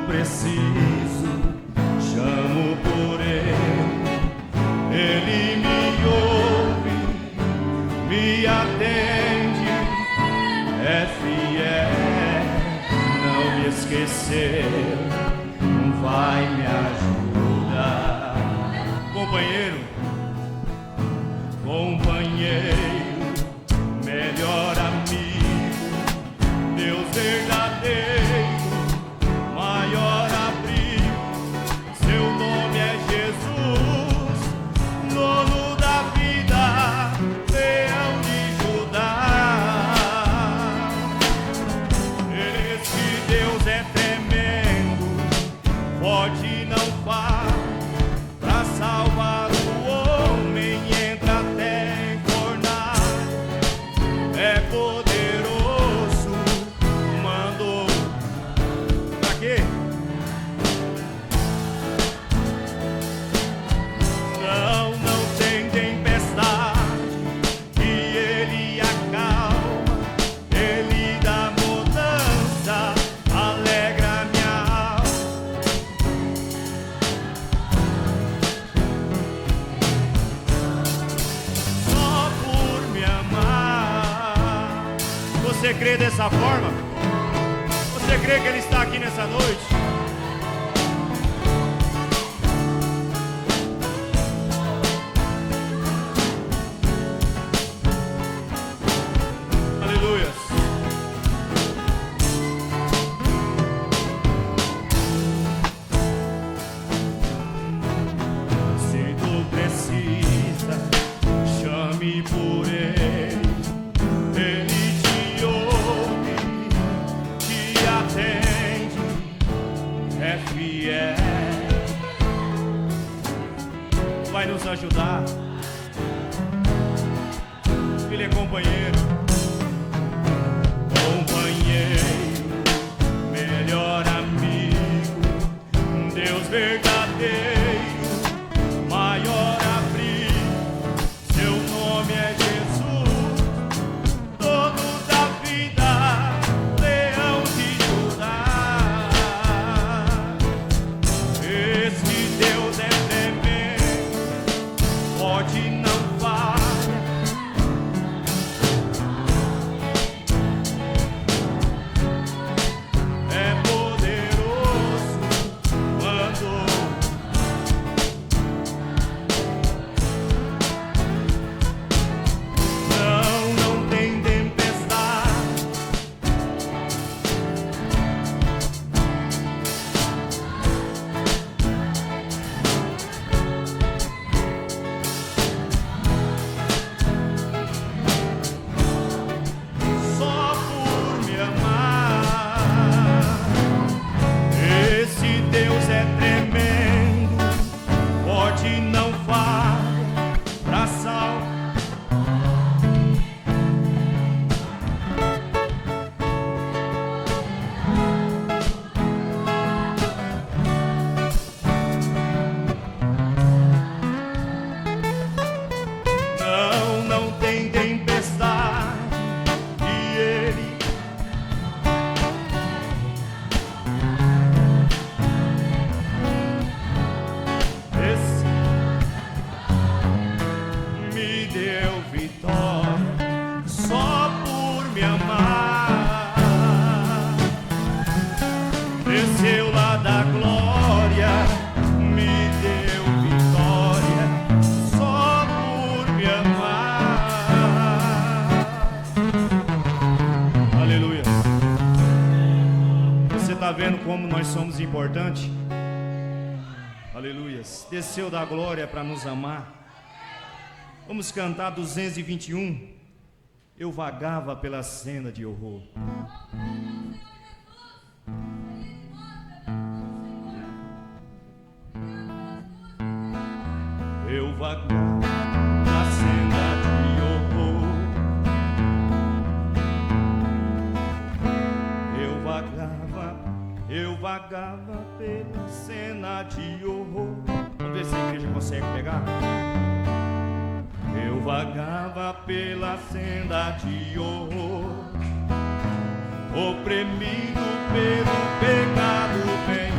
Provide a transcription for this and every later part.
preciso, chamo por Ele me ouve, me atende, é fiel, não me esqueceu, vai me ajudar. Companheiro, melhor amigo, Deus verdadeiro, maior abrigo, seu nome é Jesus, dono da vida, leão de Judá. Esse Deus é tremendo, forte não falha, pra salvar o homem entra até enfornar, é poderoso, mandou. Pra quê? Não tem tempestade que ele acalma, ele dá mudança, alegra minha alma. Só por me amar. Você crê dessa forma? Você crê que ele está aqui nessa noite? Aleluia. Se tu precisa, chame por Ele, Ele te ouve, te atende, é fiel, vai nos ajudar. Ele é companheiro, melhor amigo, Deus verdadeiro, maior abrigo, seu nome é Jesus, dono da vida, leão de Judá. Esse Deus é tremendo, forte não falha, é poderoso, mandou. Não tem tempestade só por me amar. Esse Deus é tremendo, forte não falha, pra salvar. Não tem tempestade que ele esse me deu vitória só por me amar. Desceu lá da glória, me deu vitória só por me amar. Aleluia. Você está vendo como nós somos importantes? Aleluias. Desceu da glória para nos amar. Vamos cantar 221. Eu vagava pela senda de horror. Eu vagava na senda de horror. Eu vagava pela cena de horror. Vamos ver se a igreja consegue pegar. Eu vagava pela senda de horror, oprimido pelo pecado, bem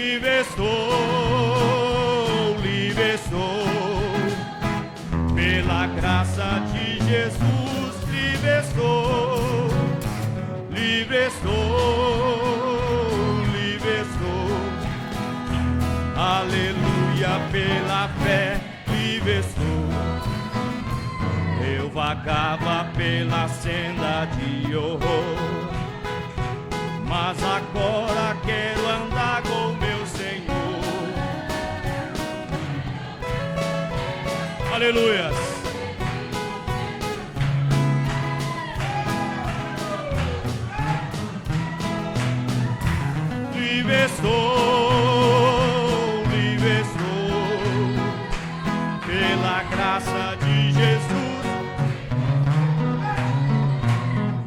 livre estou, livre estou. Pela graça de Jesus, livre estou, livre estou, livre estou. Aleluia, pela fé, livre estou. Eu vagava pela senda de horror, mas agora quero andar com meu Senhor. Aleluias. Livre estou, livre estou, pela graça de Jesus.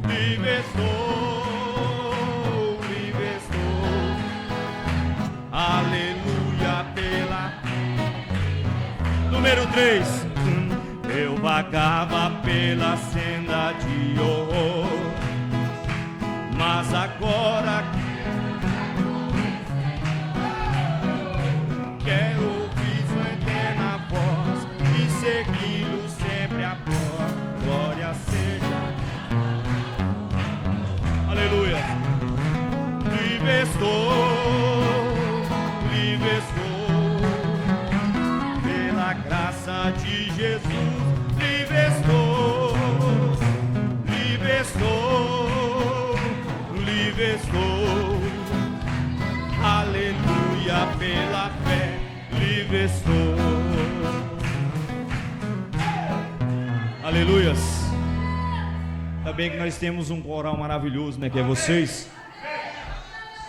Livre estou, livre estou. Aleluia, pela... Número 3. Eu vagava pela senda de horror, mas agora quero ouvir sua eterna voz e segui-lo sempre após. Glória seja. Aleluia. Livre estou, livre estou, pela graça de Jesus. Livre estou, livre estou, livre estou. Aleluia, pela fé, livre estou. Aleluias. Ainda bem que nós temos um coral maravilhoso, né? Que é vocês.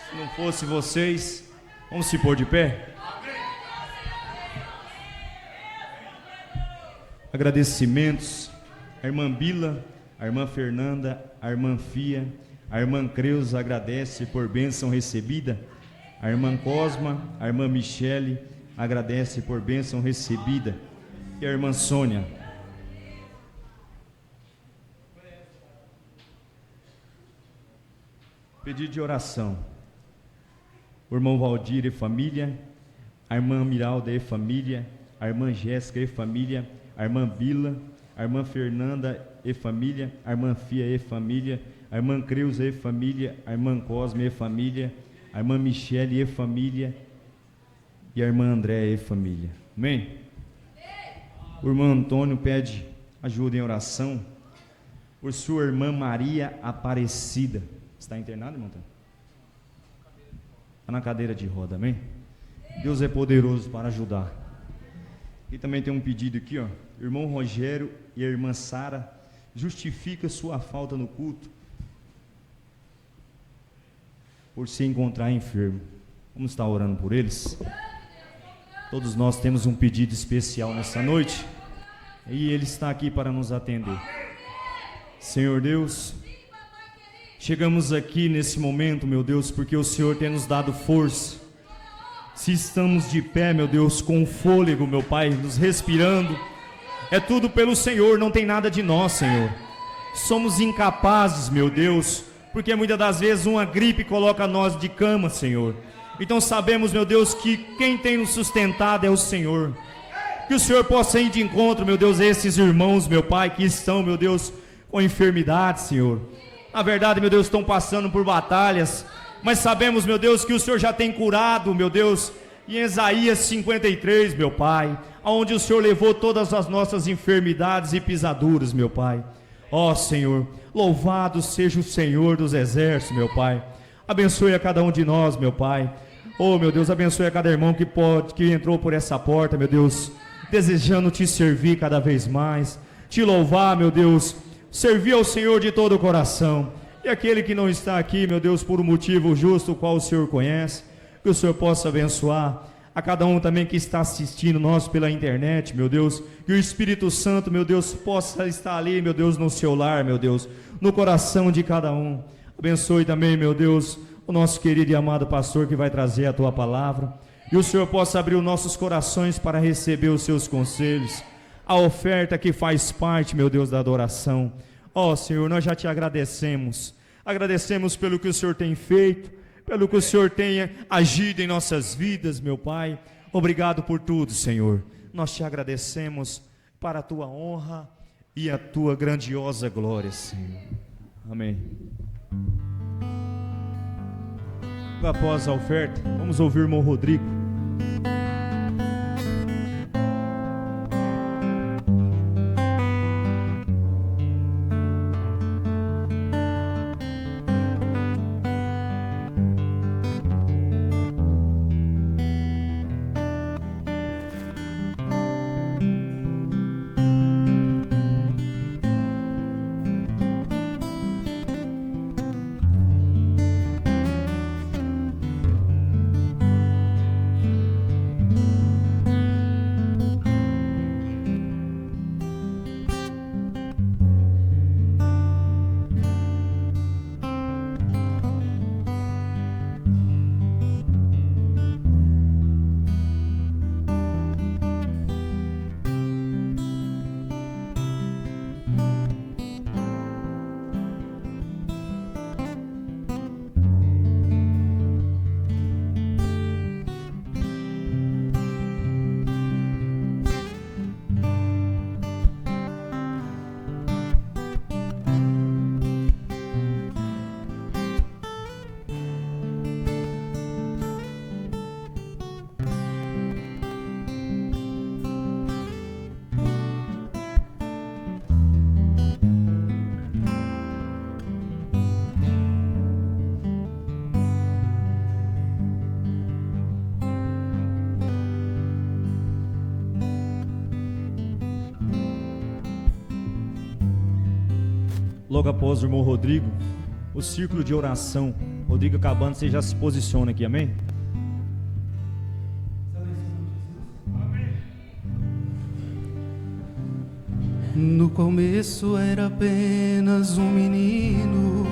Se não fosse vocês, vamos se pôr de pé. Agradecimentos a irmã Bila, a irmã Fernanda, a irmã Fia, a irmã Creuza agradece por bênção recebida. A irmã Cosma, a irmã Michele agradece por bênção recebida. E a irmã Sônia. Pedido de oração. O irmão Valdir e família, a irmã Miralda e família, a irmã Jéssica e família, a irmã Bila, a irmã Fernanda e família, a irmã Fia e família, a irmã Creuza e família, a irmã Cosme e família, a irmã Michele e família e a irmã Andréa e família. Amém? O irmão Antônio pede ajuda em oração por sua irmã Maria Aparecida. Está internado, irmão Antônio? Está na cadeira de roda, amém? Deus é poderoso para ajudar. E também tem um pedido aqui, ó. Irmão Rogério e a irmã Sara, justifica sua falta no culto por se encontrar enfermo. Vamos estar orando por eles. Todos nós temos um pedido especial nessa noite e Ele está aqui para nos atender. Senhor Deus, chegamos aqui nesse momento, meu Deus, porque o Senhor tem nos dado força. Se estamos de pé, meu Deus, com fôlego, meu Pai, nos respirando, é tudo pelo Senhor, não tem nada de nós, Senhor. Somos incapazes, meu Deus, porque muitas das vezes uma gripe coloca nós de cama, Senhor. Então sabemos, meu Deus, que quem tem nos sustentado é o Senhor. Que o Senhor possa ir de encontro, meu Deus, a esses irmãos, meu Pai, que estão, meu Deus, com enfermidade, Senhor. Na verdade, meu Deus, estão passando por batalhas, mas sabemos, meu Deus, que o Senhor já tem curado, meu Deus, em Isaías 53, meu Pai, onde o Senhor levou todas as nossas enfermidades e pisaduras, meu Pai. Ó Senhor, louvado seja o Senhor dos exércitos, meu Pai. Abençoe a cada um de nós, meu Pai. Oh, meu Deus, abençoe a cada irmão que entrou por essa porta, meu Deus, desejando te servir cada vez mais, te louvar, meu Deus, servir ao Senhor de todo o coração. E aquele que não está aqui, meu Deus, por um motivo justo, o qual o Senhor conhece, que o Senhor possa abençoar a cada um também que está assistindo nós pela internet, meu Deus, que o Espírito Santo, meu Deus, possa estar ali, meu Deus, no seu lar, meu Deus, no coração de cada um. Abençoe também, meu Deus, o nosso querido e amado pastor que vai trazer a tua palavra, e o Senhor possa abrir os nossos corações para receber os seus conselhos, a oferta que faz parte, meu Deus, da adoração. Ó Senhor, nós já te agradecemos pelo que o Senhor tem feito, pelo que o Senhor tenha agido em nossas vidas, meu Pai. Obrigado por tudo, Senhor. Nós te agradecemos para a tua honra e a tua grandiosa glória, Senhor. Amém. Após a oferta, vamos ouvir o irmão Rodrigo. Logo após o irmão Rodrigo, o círculo de oração. Rodrigo acabando, você já se posiciona aqui, amém? No começo era apenas um menino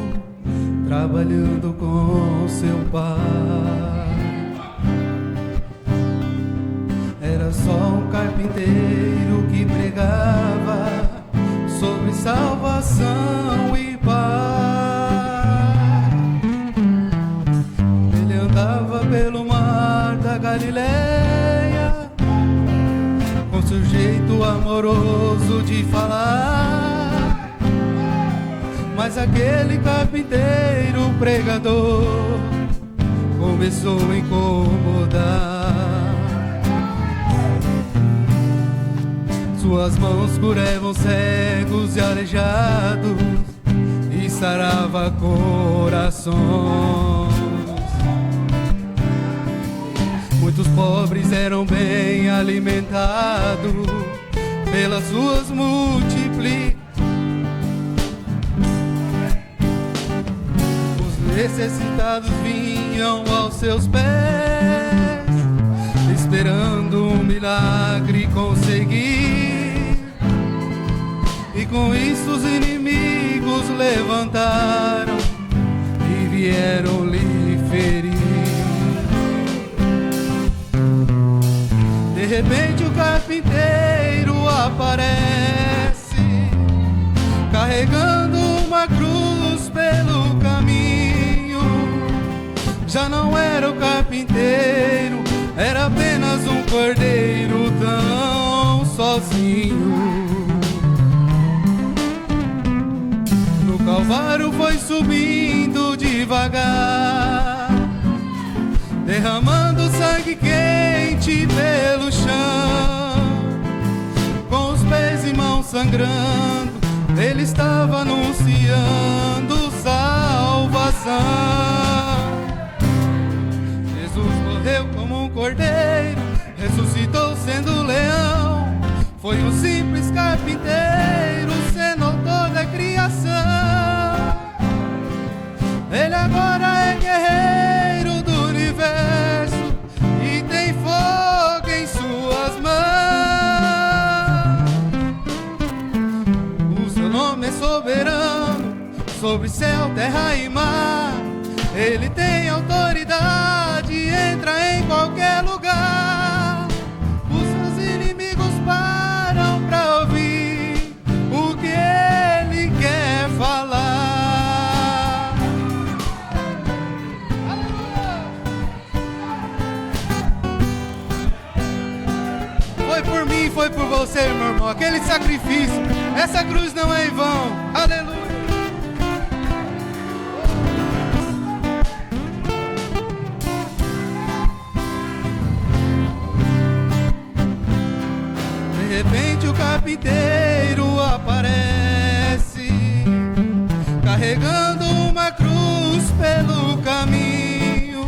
trabalhando com seu pai. Era só um carpinteiro que pregava sobre salvação e paz. Ele andava pelo mar da Galileia, com seu jeito amoroso de falar. Mas aquele carpinteiro pregador começou a incomodar. Suas mãos curavam cegos e aleijados e sarava corações. Muitos pobres eram bem alimentados pelas suas multiplicações. Os necessitados vinham aos seus pés, esperando um milagre conseguir. E com isso os inimigos levantaram e vieram lhe ferir. De repente o carpinteiro aparece, carregando uma cruz pelo caminho. Já não era o carpinteiro, era apenas um cordeiro tão sozinho. No Calvário foi subindo devagar, derramando sangue quente pelo chão. Com os pés e mãos sangrando, ele estava anunciando salvação. Jesus morreu como um cordeiro, ressuscitou sendo leão. Foi um simples carpinteiro, senou toda a criação. Ele agora é guerreiro do universo e tem fogo em suas mãos. O seu nome é soberano sobre céu, terra e mar. Ele tem autoridade, entra em qualquer lugar. Os seus inimigos param pra ouvir o que ele quer falar. Aleluia! foi por mim, foi por você, meu irmão. Aquele sacrifício, essa cruz não é em vão. Aleluia. De repente o carpinteiro aparece, carregando uma cruz pelo caminho.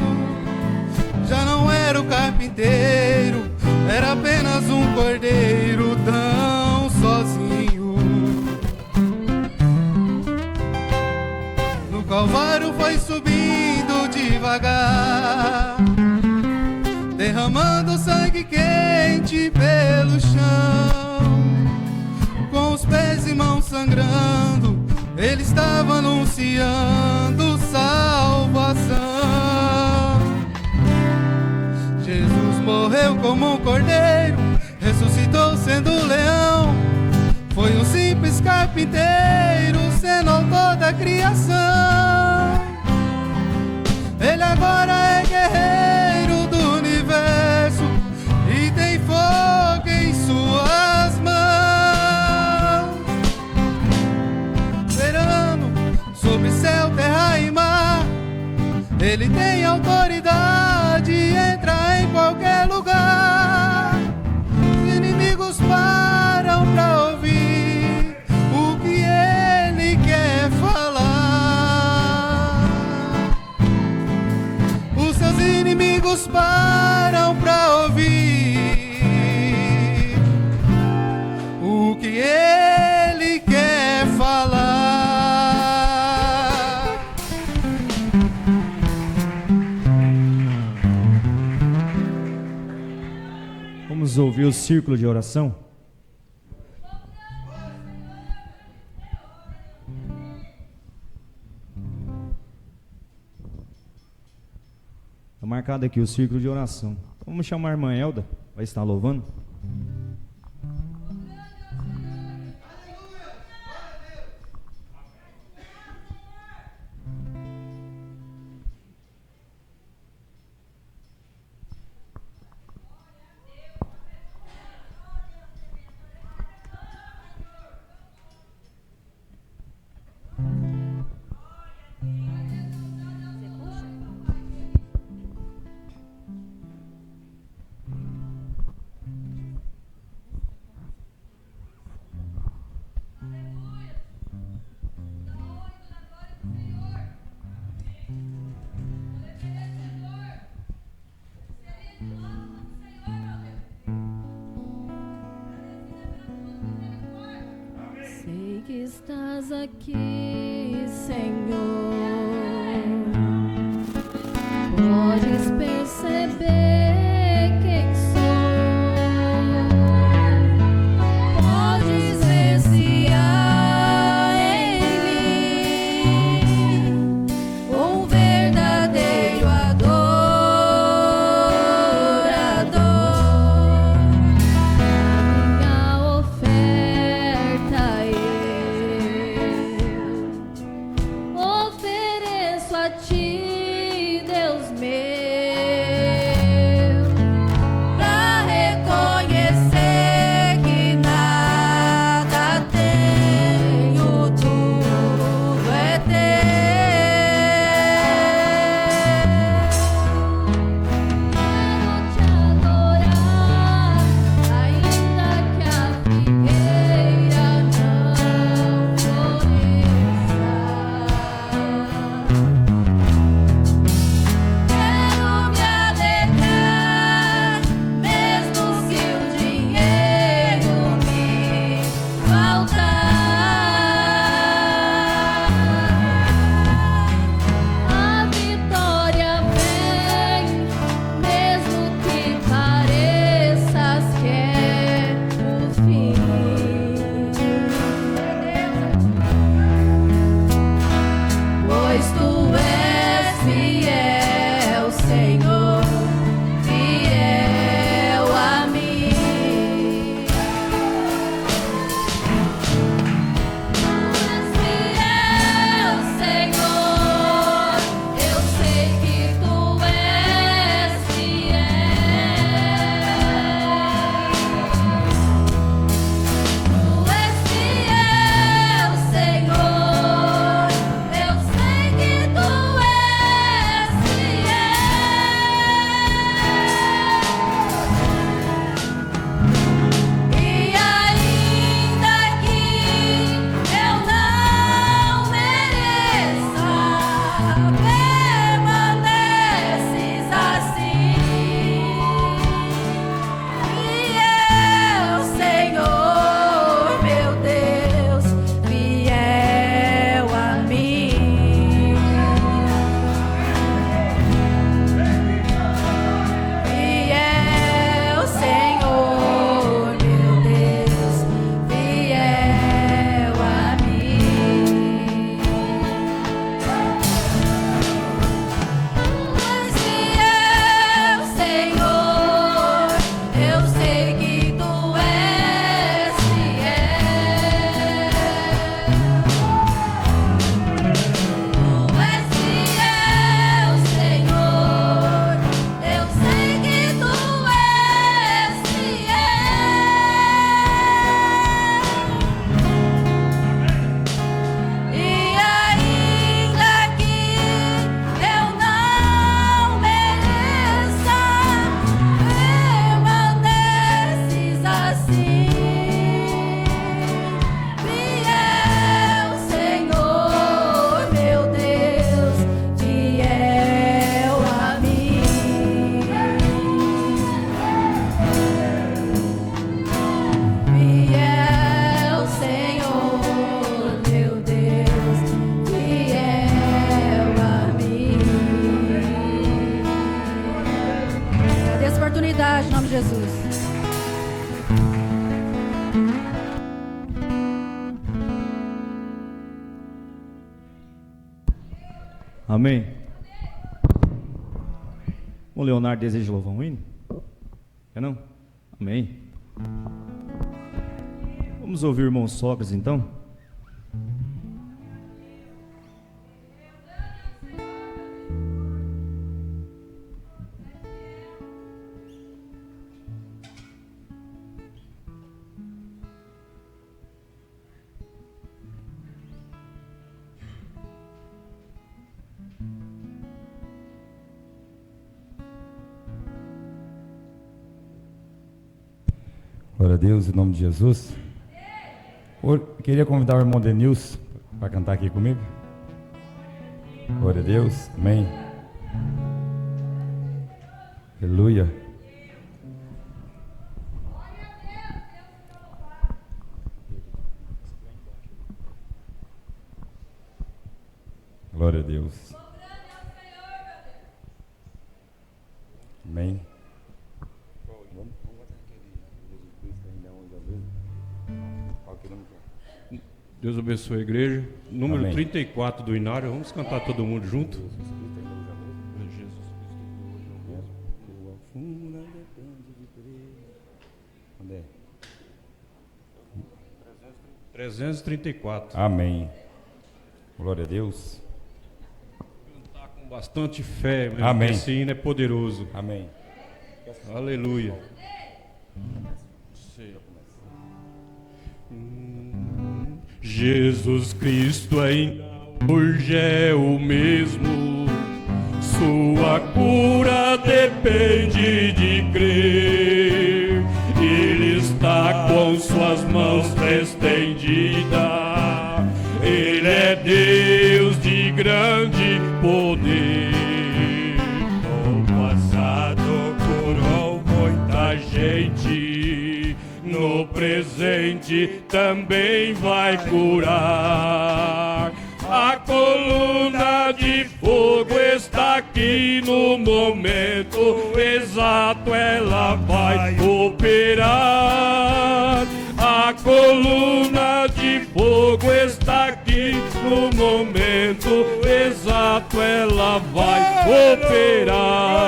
Já não era o carpinteiro, era apenas um cordeiro tão sozinho. No Calvário foi subindo devagar, derramando sangue quente pelo chão. Com os pés e mãos sangrando, ele estava anunciando salvação. Jesus morreu como um cordeiro, ressuscitou sendo leão. Foi um simples carpinteiro, sendo autor da criação. Ele agora é guerreiro do universo e tem fogo em suas mãos. Soberano sobre céu, terra e mar, ele tem autoridade, entra em qualquer lugar. Os inimigos param pra ouvir o que ele quer falar. Os seus inimigos param pra ouvir o que ele quer falar. Vamos ouvir o círculo de oração? Está marcado aqui o círculo de oração. Então vamos chamar a irmã Elda, vai estar louvando. Sei que estás aqui, Senhor. Podes perceber quem sou. Podes ver se há em mim um verdadeiro adorador. Minha oferta eu ofereço. oportunidade, em nome de Jesus. Amém. O Leonardo deseja louvar um hino? Quer não? Amém. Vamos ouvir o irmão Sócrates então? Glória a Deus, em nome de Jesus. Queria convidar o irmão Denilson para cantar aqui comigo. Glória a Deus, amém. Aleluia. Glória a Deus. Amém. Deus abençoe a igreja. Número Amém. 34 do Inário. Vamos cantar todo mundo junto? Jesus Onde é? 334. Amém. Glória a Deus. Cantar com bastante fé, meu. Amém. Esse hino é poderoso. Amém. Aleluia. Jesus Cristo ainda hoje é o mesmo. Sua cura depende de crer. Ele está com suas mãos estendidas. Ele é Deus de grande poder. No passado curou muita gente. No presente também vai curar. A coluna de fogo está aqui no momento exato, ela vai operar. A coluna de fogo está aqui no momento exato, ela vai operar.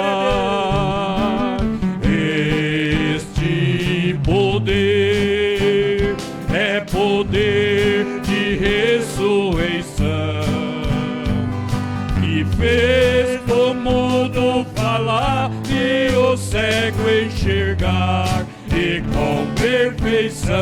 Este poder é poder de ressurreição, que fez o mundo falar e o cego enxergar e com perfeição.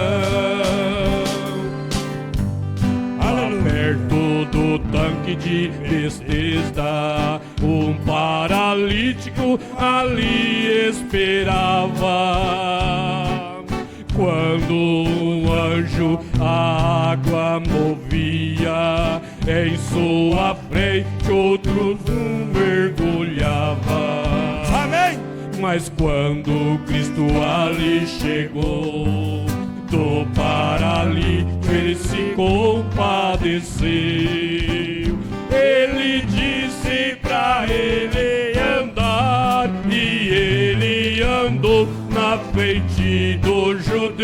Perto do tanque de Betesda, um paralítico ali esperava. Quando um anjo a água movia, em sua frente outros mergulhava. Amém! Mas quando Cristo ali chegou, do paralítico ele se compadeceu. Ele disse pra ele andar, e ele andou na frente dos judeus.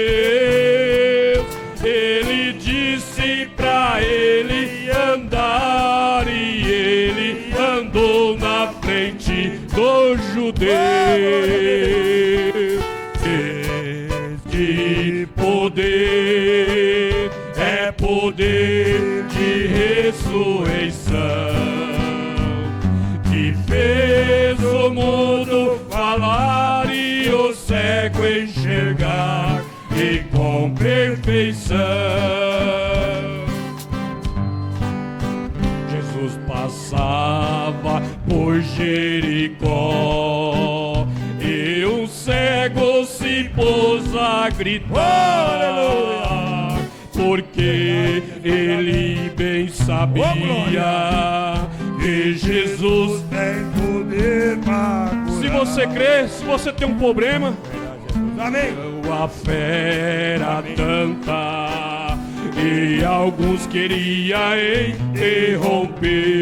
Ele disse pra ele andar, e ele andou na frente dos judeus. Este poder é poder de ressurreição, que fez o mundo falar e o cego enxergar e com perfeição. Jesus passava por Jericó e um cego se pôs a gritar, porque ele bem sabia que Jesus tem poder para curar. Se você crê, se você tem um problema, amém. A fé era tanta e alguns queriam interromper.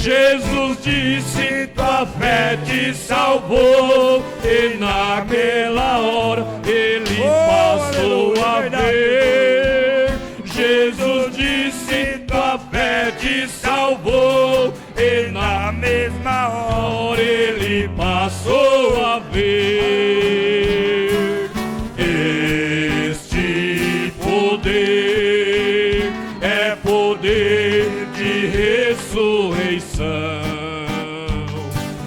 Jesus disse, tua fé te salvou. E naquela hora ele passou a ver. Jesus disse, tua fé te salvou. E na mesma hora ele passou a ver. Este poder é poder de ressurreição,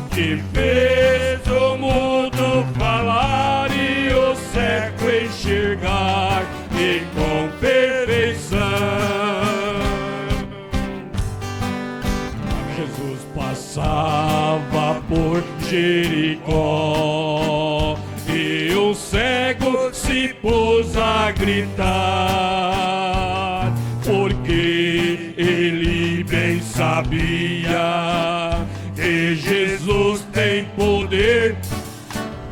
que fez o mundo falar e o cego enxergar, e com perfeição Jesus passava por Jericó, e um cego se pôs a gritar, porque ele bem sabia que Jesus tem poder.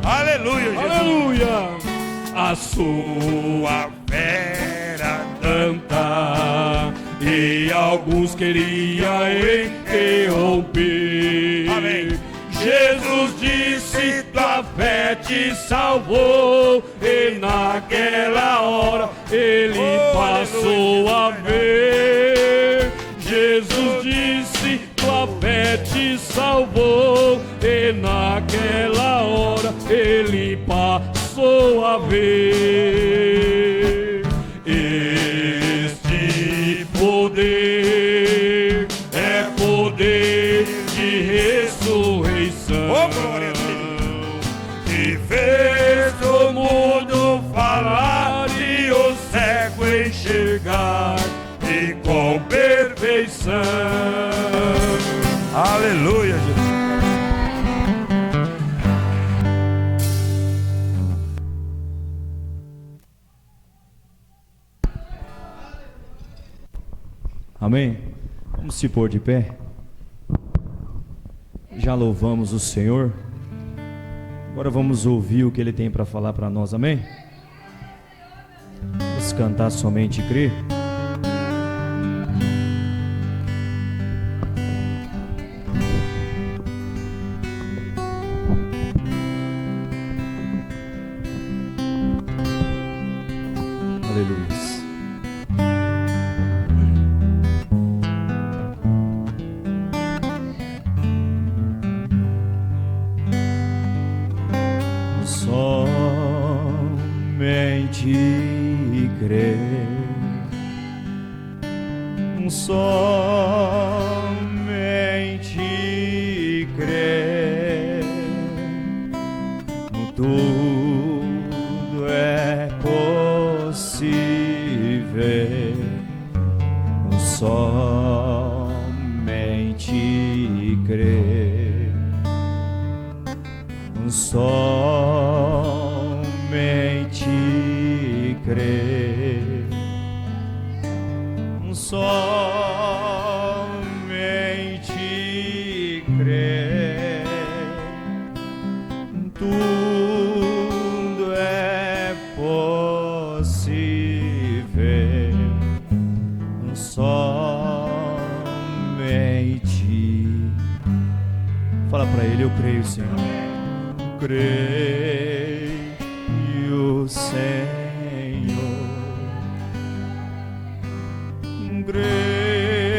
Aleluia, Jesus. Aleluia. A sua fé era tanta e alguns queriam interromper. Amém. Jesus disse, tua fé te salvou. E naquela hora ele passou a ver. Jesus disse, tua fé te salvou. E naquela hora ele passou a ver. Este poder é poder de ressurreição, oh, glória a Deus, que fez o mundo falar e o cego enxergar, e com perfeição. Aleluia, Jesus. Amém? Vamos se pôr de pé. Já louvamos o Senhor. Agora vamos ouvir o que Ele tem para falar para nós. Amém? Vamos cantar somente e crer. Aleluia. Somente crer, somente crer, tudo é possível, somente crer, somente crer, somente crer, tudo é possível, somente. Fala para ele, eu creio, Senhor. Creio, Senhor, creio,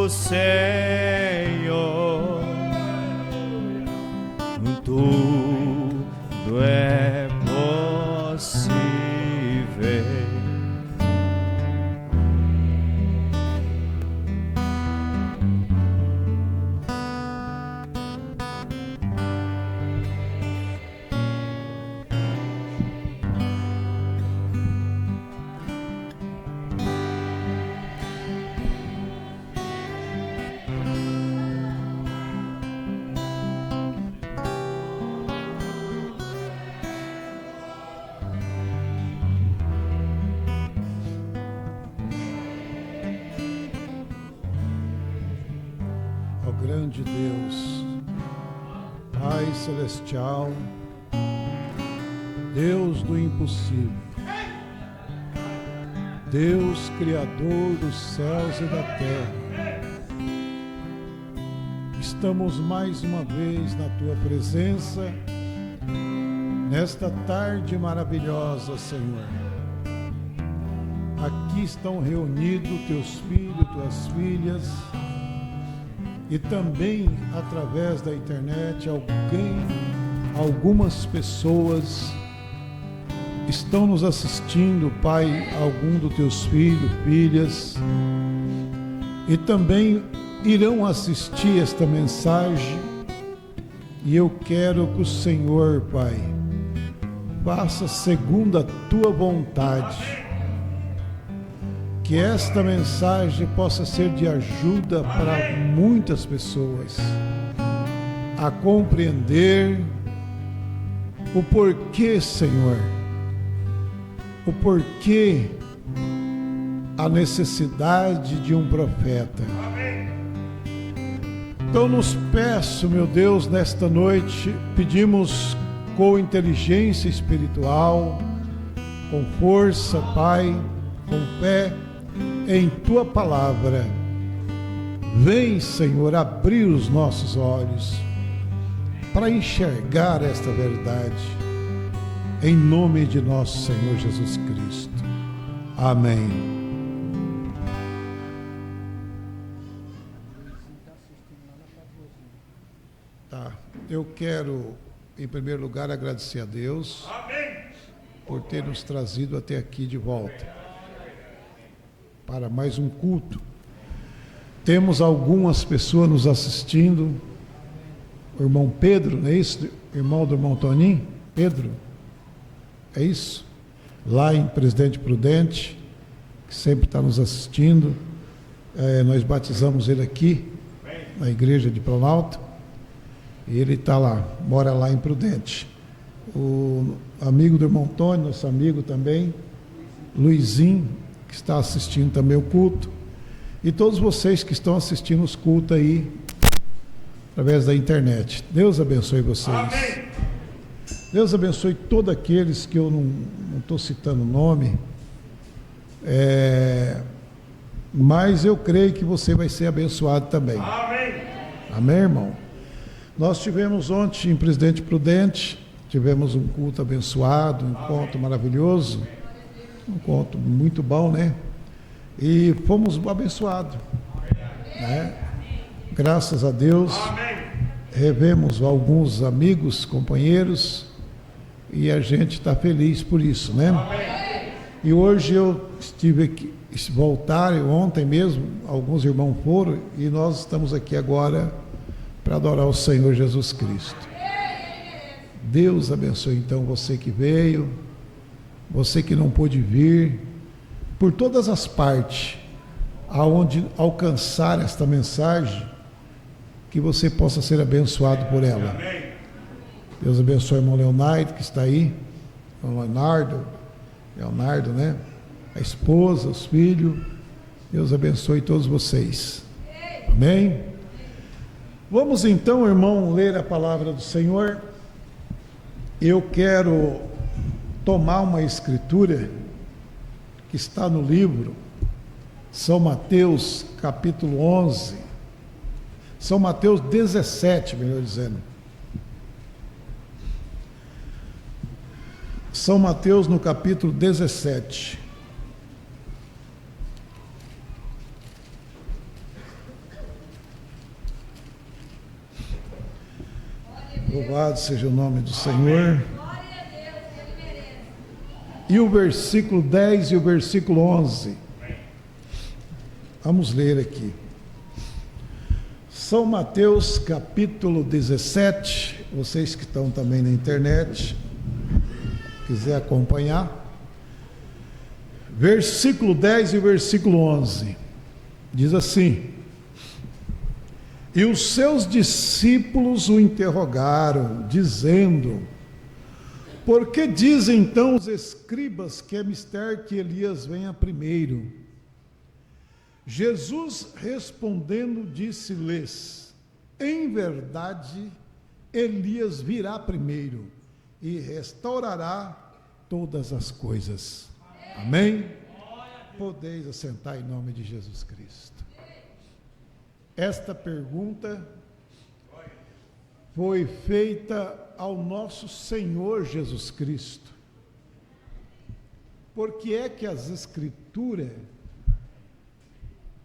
Senhor, tudo é possível. Grande Deus, Pai Celestial, Deus do impossível, Deus Criador dos céus e da terra, Estamos mais uma vez na tua presença, nesta tarde maravilhosa, Senhor. Aqui estão reunidos teus filhos, tuas filhas, e também através da internet, algumas pessoas estão nos assistindo, Pai, algum dos teus filhos, filhas, e também irão assistir esta mensagem, e eu quero que o Senhor, Pai, faça segundo a tua vontade, que esta mensagem possa ser de ajuda para muitas pessoas a compreender o porquê, Senhor, o porquê a necessidade de um profeta. Então nos peço, meu Deus, nesta noite, pedimos com inteligência espiritual, com força, Pai, com fé em Tua Palavra. Vem, Senhor, abrir os nossos olhos para enxergar esta verdade, em nome de nosso Senhor Jesus Cristo. Amém. Tá, eu quero, em primeiro lugar, agradecer a Deus por ter nos trazido até aqui de volta para mais um culto. Temos algumas pessoas nos assistindo. O irmão Pedro, não é isso? Irmão do irmão Toninho? Pedro? É isso? Lá em Presidente Prudente, que sempre está nos assistindo. Nós batizamos ele aqui, na igreja de Planalto. E ele está lá, mora lá em Prudente. O amigo do irmão Tony, nosso amigo também, Luizinho, que está assistindo também o culto, e todos vocês que estão assistindo os cultos aí, através da internet. Deus abençoe vocês. Amém. Deus abençoe todos aqueles que eu não estou citando o nome, mas eu creio que você vai ser abençoado também. Amém. Amém, irmão? Nós tivemos ontem em Presidente Prudente, tivemos um culto abençoado, um encontro maravilhoso, um encontro muito bom, né? E fomos abençoados, né? Graças a Deus. Revemos alguns amigos, companheiros, e a gente está feliz por isso, né? E hoje eu estive aqui, voltaram ontem mesmo, alguns irmãos foram, e nós estamos aqui agora para adorar o Senhor Jesus Cristo. Deus abençoe então você que veio, você que não pôde vir, por todas as partes, aonde alcançar esta mensagem, que você possa ser abençoado por ela. Deus abençoe o irmão Leonardo, que está aí, o Leonardo, né? A esposa, os filhos. Deus abençoe todos vocês. Amém? Vamos então, irmão, ler a palavra do Senhor. Eu quero tomar uma escritura que está no livro São Mateus, capítulo 11, São Mateus 17, melhor dizendo. São Mateus no capítulo 17. Louvado seja o nome do Senhor. E o versículo 10 e o versículo 11. Vamos ler aqui. São Mateus capítulo 17. Vocês que estão também na internet, quiser acompanhar. Versículo 10 e o versículo 11. Diz assim: E os seus discípulos o interrogaram, dizendo: Por que dizem então os escribas que é mister que Elias venha primeiro? Jesus respondendo disse-lhes: Em verdade, Elias virá primeiro e restaurará todas as coisas. Amém? Podeis assentar em nome de Jesus Cristo. Esta pergunta foi feita ao nosso Senhor Jesus Cristo. Porque é que as Escrituras,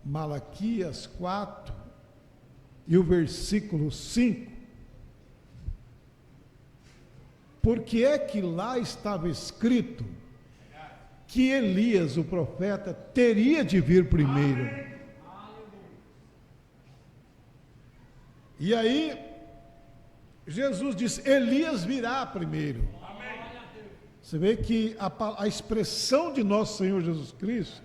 Malaquias 4 e o versículo 5, porque é que lá estava escrito que Elias, o profeta, teria de vir primeiro. E aí, Jesus disse: Elias virá primeiro. Você vê que a expressão de nosso Senhor Jesus Cristo,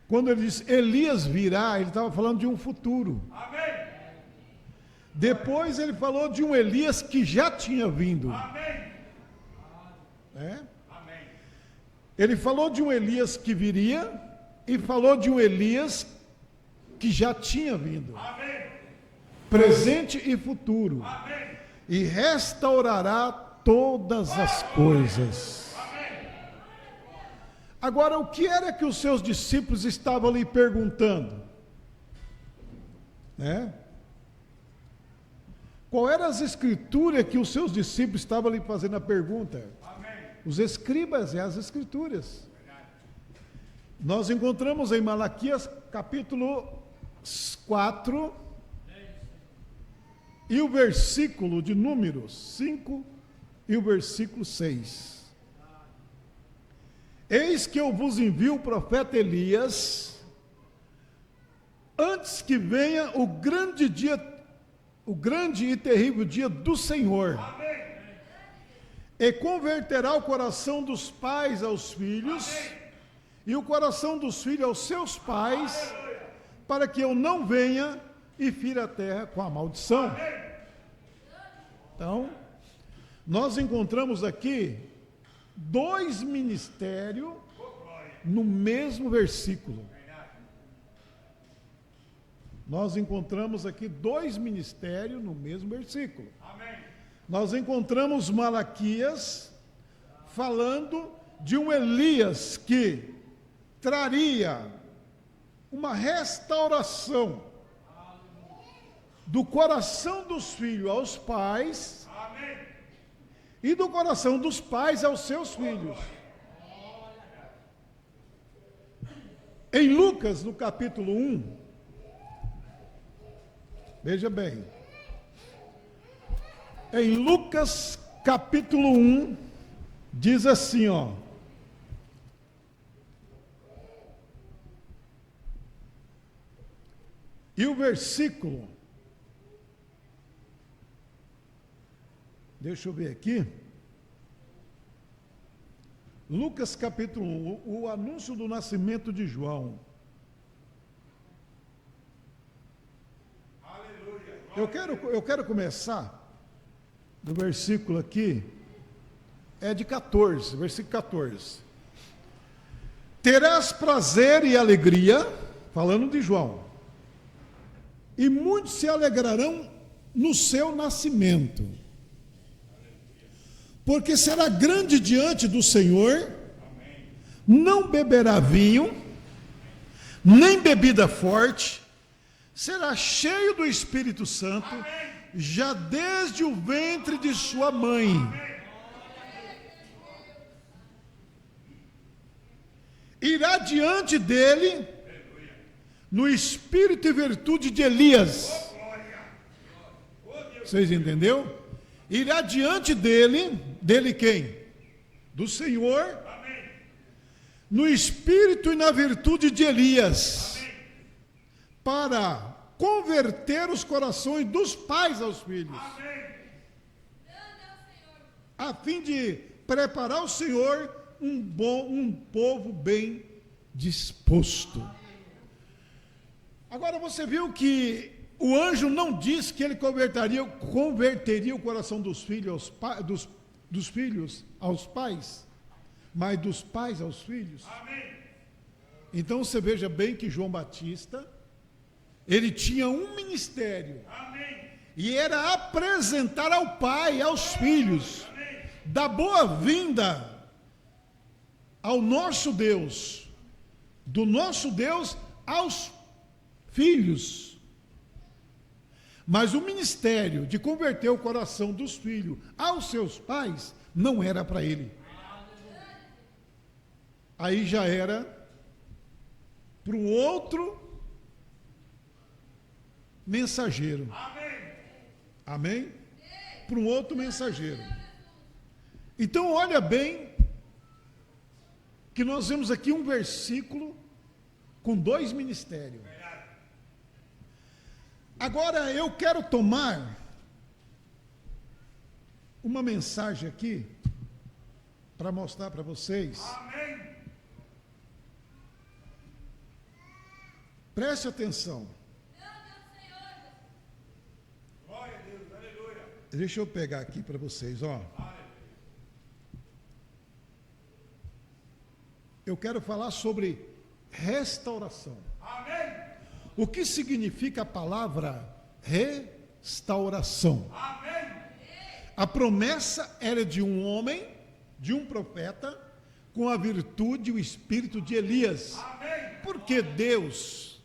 quando ele disse Elias virá, ele estava falando de um futuro. Depois ele falou de um Elias que já tinha vindo. Ele falou de um Elias que viria e falou de um Elias que já tinha vindo. Presente e futuro. E restaurará todas as coisas. Agora, o que era que os seus discípulos estavam lhe perguntando? Qual eram as escrituras que os seus discípulos estavam lhe fazendo a pergunta? Os escribas e as escrituras. Nós encontramos em Malaquias capítulo 4 e o versículo de Números 5 e o versículo 6. Eis que eu vos envio o profeta Elias, antes que venha o grande e terrível dia do Senhor. E converterá o coração dos pais aos filhos, e o coração dos filhos aos seus pais, para que eu não venha e fira a terra com a maldição. Então, nós encontramos aqui dois ministérios no mesmo versículo. Nós encontramos aqui dois ministérios no mesmo versículo. Nós encontramos Malaquias falando de um Elias que traria uma restauração do coração dos filhos aos pais e do coração dos pais aos seus filhos. Em Lucas, no capítulo 1, veja bem, em Lucas capítulo 1, diz assim, e o versículo, deixa eu ver aqui, Lucas capítulo 1, o anúncio do nascimento de João. Eu quero começar do versículo aqui, é de 14, versículo 14. Terás prazer e alegria, falando de João, e muitos se alegrarão no seu nascimento, porque será grande diante do Senhor, não beberá vinho, nem bebida forte, será cheio do Espírito Santo, já desde o ventre de sua mãe. Irá diante dele no espírito e virtude de Elias. Vocês entenderam? Irá diante dele quem? Do Senhor, no espírito e na virtude de Elias, para converter os corações dos pais aos filhos, a fim de preparar o Senhor um povo bem disposto. Agora você viu que o anjo não disse que ele converteria o coração dos filhos dos filhos aos pais, mas dos pais aos filhos. Então você veja bem que João Batista, ele tinha um ministério, e era apresentar ao pai, aos filhos, da boa-vinda ao nosso Deus, do nosso Deus aos filhos. Mas o ministério de converter o coração dos filhos aos seus pais não era para ele. Aí já era para um outro mensageiro. Amém? Para um outro mensageiro. Então olha bem que nós vemos aqui um versículo com 2 ministérios. Agora eu quero tomar uma mensagem aqui para mostrar para vocês. Preste atenção. Deixa eu pegar aqui para vocês, ó. Eu quero falar sobre restauração. O que significa a palavra restauração? A promessa era de um homem, de um profeta, com a virtude e o espírito de Elias. Porque Deus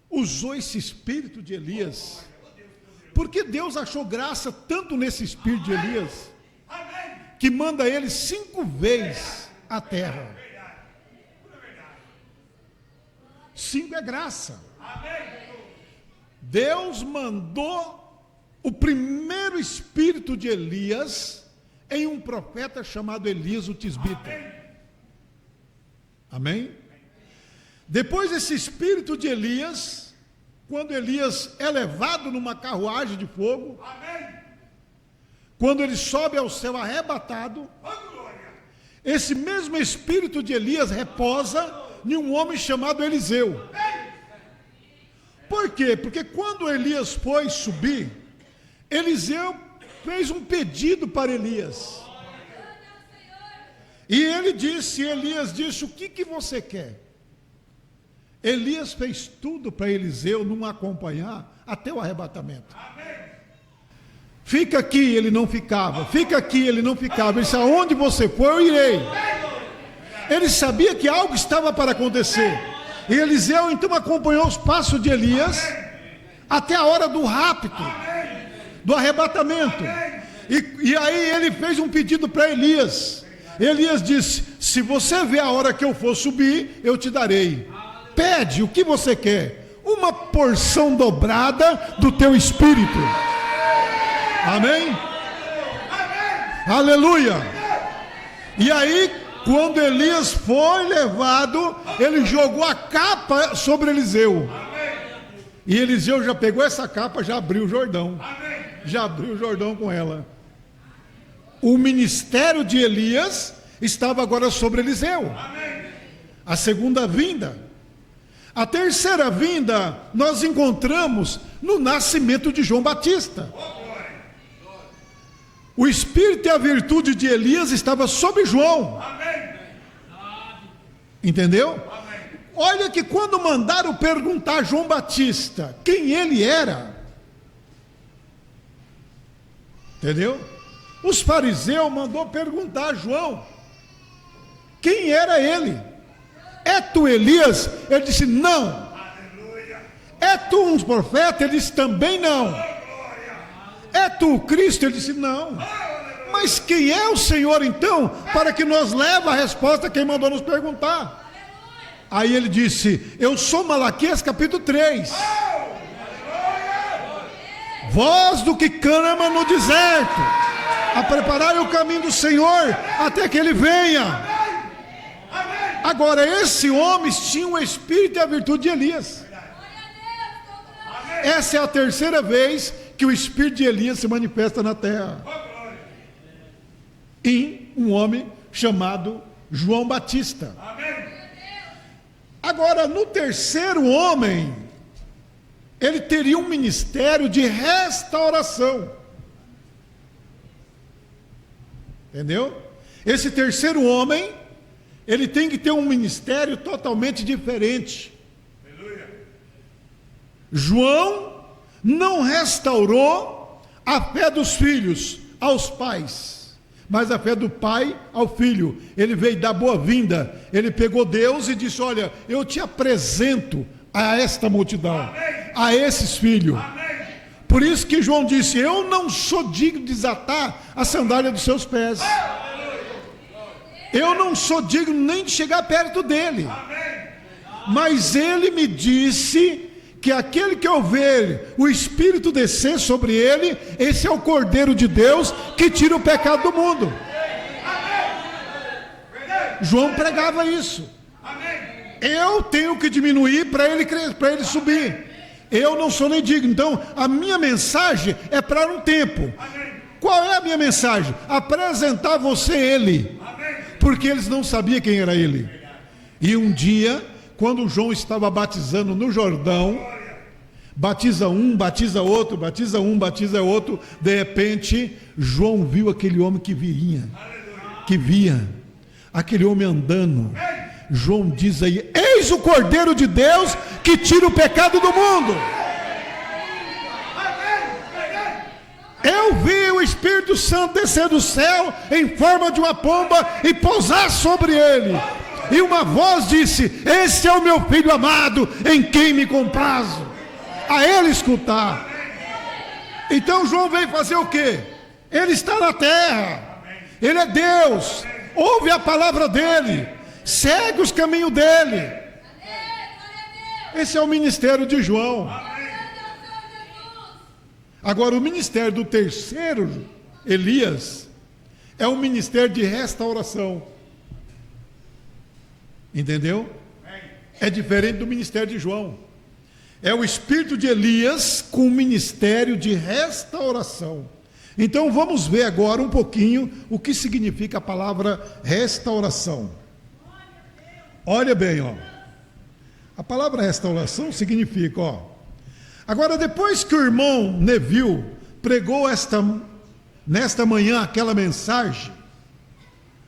usou esse espírito de Elias? Porque Deus achou graça tanto nesse espírito de Elias, que manda ele 5 vezes à terra. 5 é graça. Deus mandou o primeiro espírito de Elias em um profeta chamado Elias o Tisbita. Amém? Depois esse espírito de Elias, quando Elias é levado numa carruagem de fogo, quando ele sobe ao céu arrebatado, esse mesmo espírito de Elias reposa em um homem chamado Eliseu. Por quê? Porque quando Elias foi subir, Eliseu fez um pedido para Elias. E Elias disse, o que você quer? Elias fez tudo para Eliseu não acompanhar até o arrebatamento. Fica aqui, ele não ficava. Fica aqui, ele não ficava. Ele disse, aonde você for, eu irei. Ele sabia que algo estava para acontecer. E Eliseu então acompanhou os passos de Elias até a hora do rapto, do arrebatamento. E aí ele fez um pedido para Elias. Elias disse, se você vê a hora que eu for subir, eu te darei. Pede o que você quer. Uma porção dobrada do teu espírito. Amém? Aleluia. E aí, quando Elias foi levado, ele jogou a capa sobre Eliseu. E Eliseu já pegou essa capa, já abriu o Jordão. Já abriu o Jordão com ela. O ministério de Elias estava agora sobre Eliseu. A segunda vinda. A terceira vinda nós encontramos no nascimento de João Batista. O espírito e a virtude de Elias estava sobre João. Entendeu? Olha que quando mandaram perguntar a João Batista quem ele era, entendeu? Os fariseus mandou perguntar a João quem era ele. É tu Elias? Ele disse não. É tu um profeta? Ele disse também não. É tu o Cristo? Ele disse não. Mas quem é o Senhor então, para que nos leve a resposta quem mandou nos perguntar? Aí ele disse, eu sou Malaquias capítulo 3. Voz do que clama no deserto, a preparar o caminho do Senhor, até que ele venha. Agora esse homem tinha o espírito e a virtude de Elias. Essa é a terceira vez que o espírito de Elias se manifesta na terra. Em um homem chamado João Batista. Agora, no terceiro homem, ele teria um ministério de restauração. Entendeu? Esse terceiro homem, ele tem que ter um ministério totalmente diferente. João não restaurou a fé dos filhos aos pais, mas a fé do pai ao filho. Ele veio dar boa-vinda. Ele pegou Deus e disse, olha, eu te apresento a esta multidão, a esses filhos, Por isso que João disse: eu não sou digno de desatar a sandália dos seus pés. Eu não sou digno nem de chegar perto dele. Mas ele me disse que aquele que eu ver o Espírito descer sobre ele, esse é o Cordeiro de Deus que tira o pecado do mundo. João pregava isso. Eu tenho que diminuir para ele subir. Eu não sou nem digno. Então a minha mensagem é para um tempo. Qual é a minha mensagem? Apresentar você ele. Porque eles não sabiam quem era ele. E um dia, quando João estava batizando no Jordão, batiza um, batiza outro, batiza um, batiza outro, de repente João viu aquele homem que via aquele homem andando. João diz aí: eis o Cordeiro de Deus que tira o pecado do mundo. Eu vi o Espírito Santo descer do céu em forma de uma pomba e pousar sobre ele. E uma voz disse: esse é o meu filho amado, em quem me comprazo. A ele escutar. Então João veio fazer o quê? Ele está na terra. Ele é Deus. Ouve a palavra dele. Segue os caminhos dele. Esse é o ministério de João. Agora, o ministério do terceiro Elias é um ministério de restauração. Entendeu? É diferente do ministério de João. É o espírito de Elias com o ministério de restauração. Então vamos ver agora um pouquinho o que significa a palavra restauração. Olha bem, ó. A palavra restauração significa, ó. Agora, depois que o irmão Neville pregou nesta manhã aquela mensagem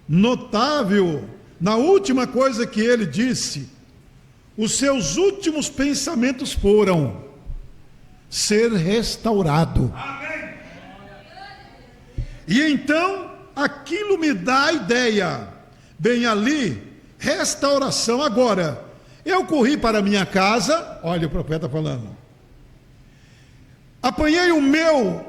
notável, na última coisa que ele disse, os seus últimos pensamentos foram: ser restaurado. E então aquilo me dá a ideia, bem ali, restauração. Agora, eu corri para minha casa, olha o profeta falando, apanhei o meu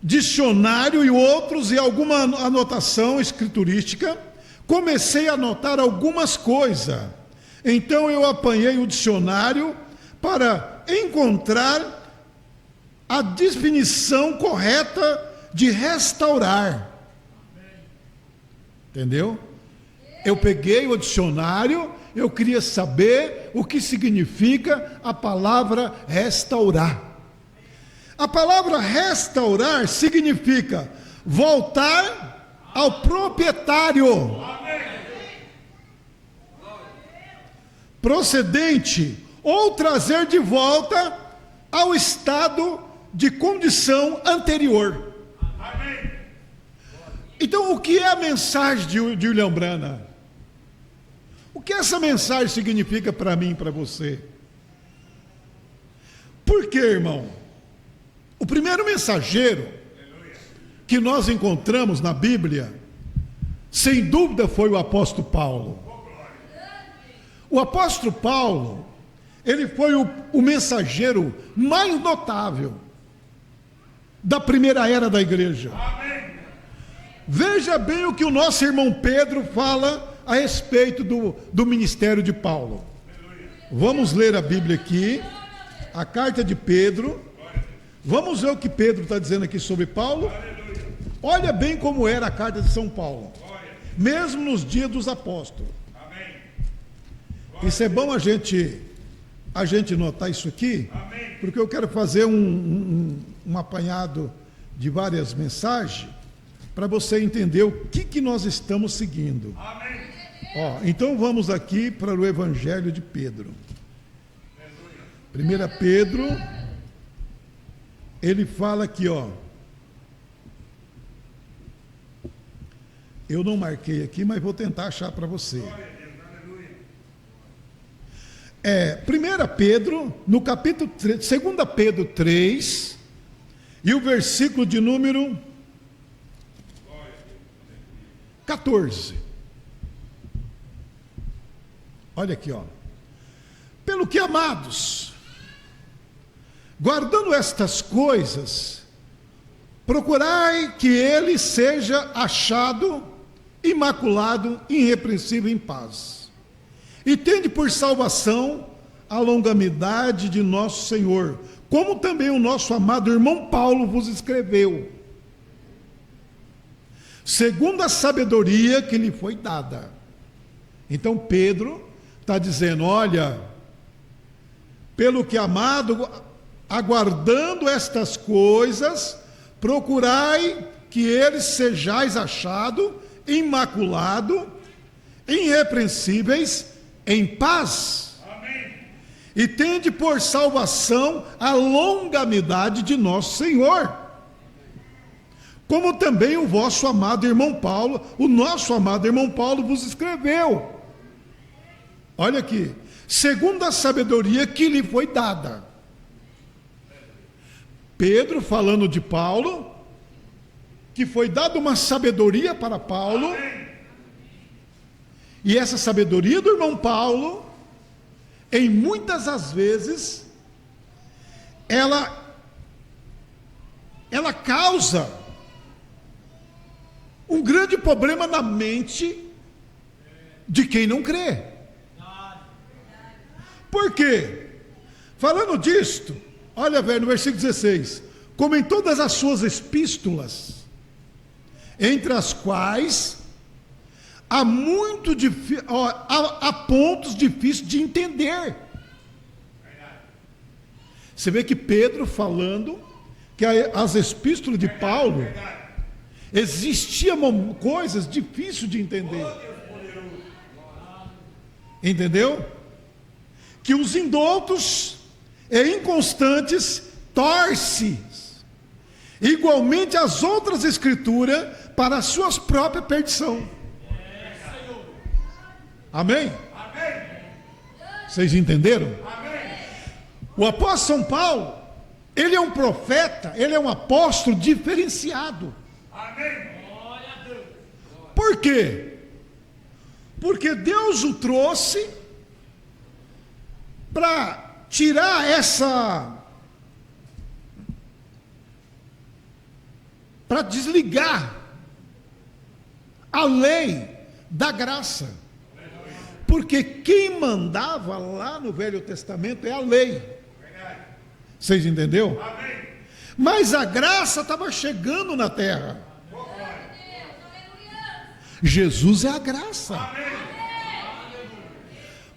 dicionário e outros e alguma anotação escriturística, comecei a anotar algumas coisas. Então eu apanhei o dicionário para encontrar a definição correta de restaurar. Entendeu? Eu peguei o dicionário, eu queria saber o que significa a palavra restaurar. A palavra restaurar significa voltar ao proprietário, procedente, ou trazer de volta ao estado de condição anterior. Então, o que é a mensagem de William Branham? O que essa mensagem significa para mim e para você? Por quê, irmão? O primeiro mensageiro que nós encontramos na Bíblia, sem dúvida, foi o apóstolo Paulo. O apóstolo Paulo, ele foi o mensageiro mais notável da primeira era da igreja. Veja bem o que o nosso irmão Pedro fala a respeito do ministério de Paulo. Vamos ler a Bíblia aqui, a carta de Pedro. Vamos ver o que Pedro está dizendo aqui sobre Paulo. Olha bem como era a carta de São Paulo, mesmo nos dias dos apóstolos. Isso é bom a gente notar isso aqui, porque eu quero fazer um apanhado de várias mensagens para você entender o que nós estamos seguindo. Ó, então vamos aqui para o Evangelho de Pedro. 1 Pedro, ele fala aqui, ó. Eu não marquei aqui, mas vou tentar achar para você. 1 Pedro, no capítulo 3, 2 Pedro 3, e o versículo de número 14. Olha aqui, ó. Pelo que, amados, Guardando estas coisas, procurai que ele seja achado imaculado, irrepreensível, em paz. E tende por salvação a longanimidade de nosso Senhor, como também o nosso amado irmão Paulo vos escreveu, segundo a sabedoria que lhe foi dada. Então Pedro está dizendo, olha, pelo que amado, aguardando estas coisas, procurai que eles sejais achado, imaculado, irrepreensíveis, em paz. Amém. E tende por salvação a longanimidade de nosso Senhor, como também o vosso amado irmão Paulo, o nosso amado irmão Paulo vos escreveu. Olha aqui, segundo a sabedoria que lhe foi dada. Pedro falando de Paulo, que foi dada uma sabedoria para Paulo, e essa sabedoria do irmão Paulo, em muitas das vezes, ela causa um grande problema na mente de quem não crê. Por quê? Falando disto, olha, velho, no versículo 16: como em todas as suas epístolas, entre as quais há há pontos difíceis de entender. Você vê que Pedro falando que as epístolas de Paulo existiam coisas difíceis de entender. Entendeu? Que os indoutos e inconstantes torcem igualmente as outras escrituras para a sua própria perdição. Amém? Vocês entenderam? O apóstolo São Paulo, ele é um profeta, ele é um apóstolo diferenciado. Por quê? Porque Deus o trouxe para tirar para desligar a lei da graça. Porque quem mandava lá no Velho Testamento é a lei. Vocês entenderam? Mas a graça estava chegando na terra. Jesus é a graça.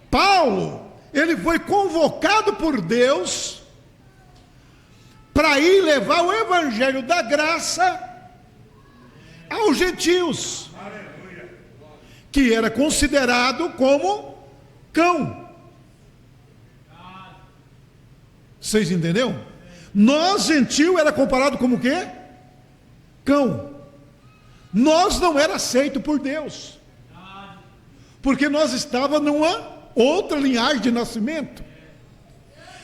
Paulo, ele foi convocado por Deus para ir levar o evangelho da graça aos gentios, que era considerado como cão. Vocês entenderam? Nós, gentil, era comparado como o quê? Cão. Nós não era aceito por Deus, porque nós estávamos numa outra linhagem de nascimento.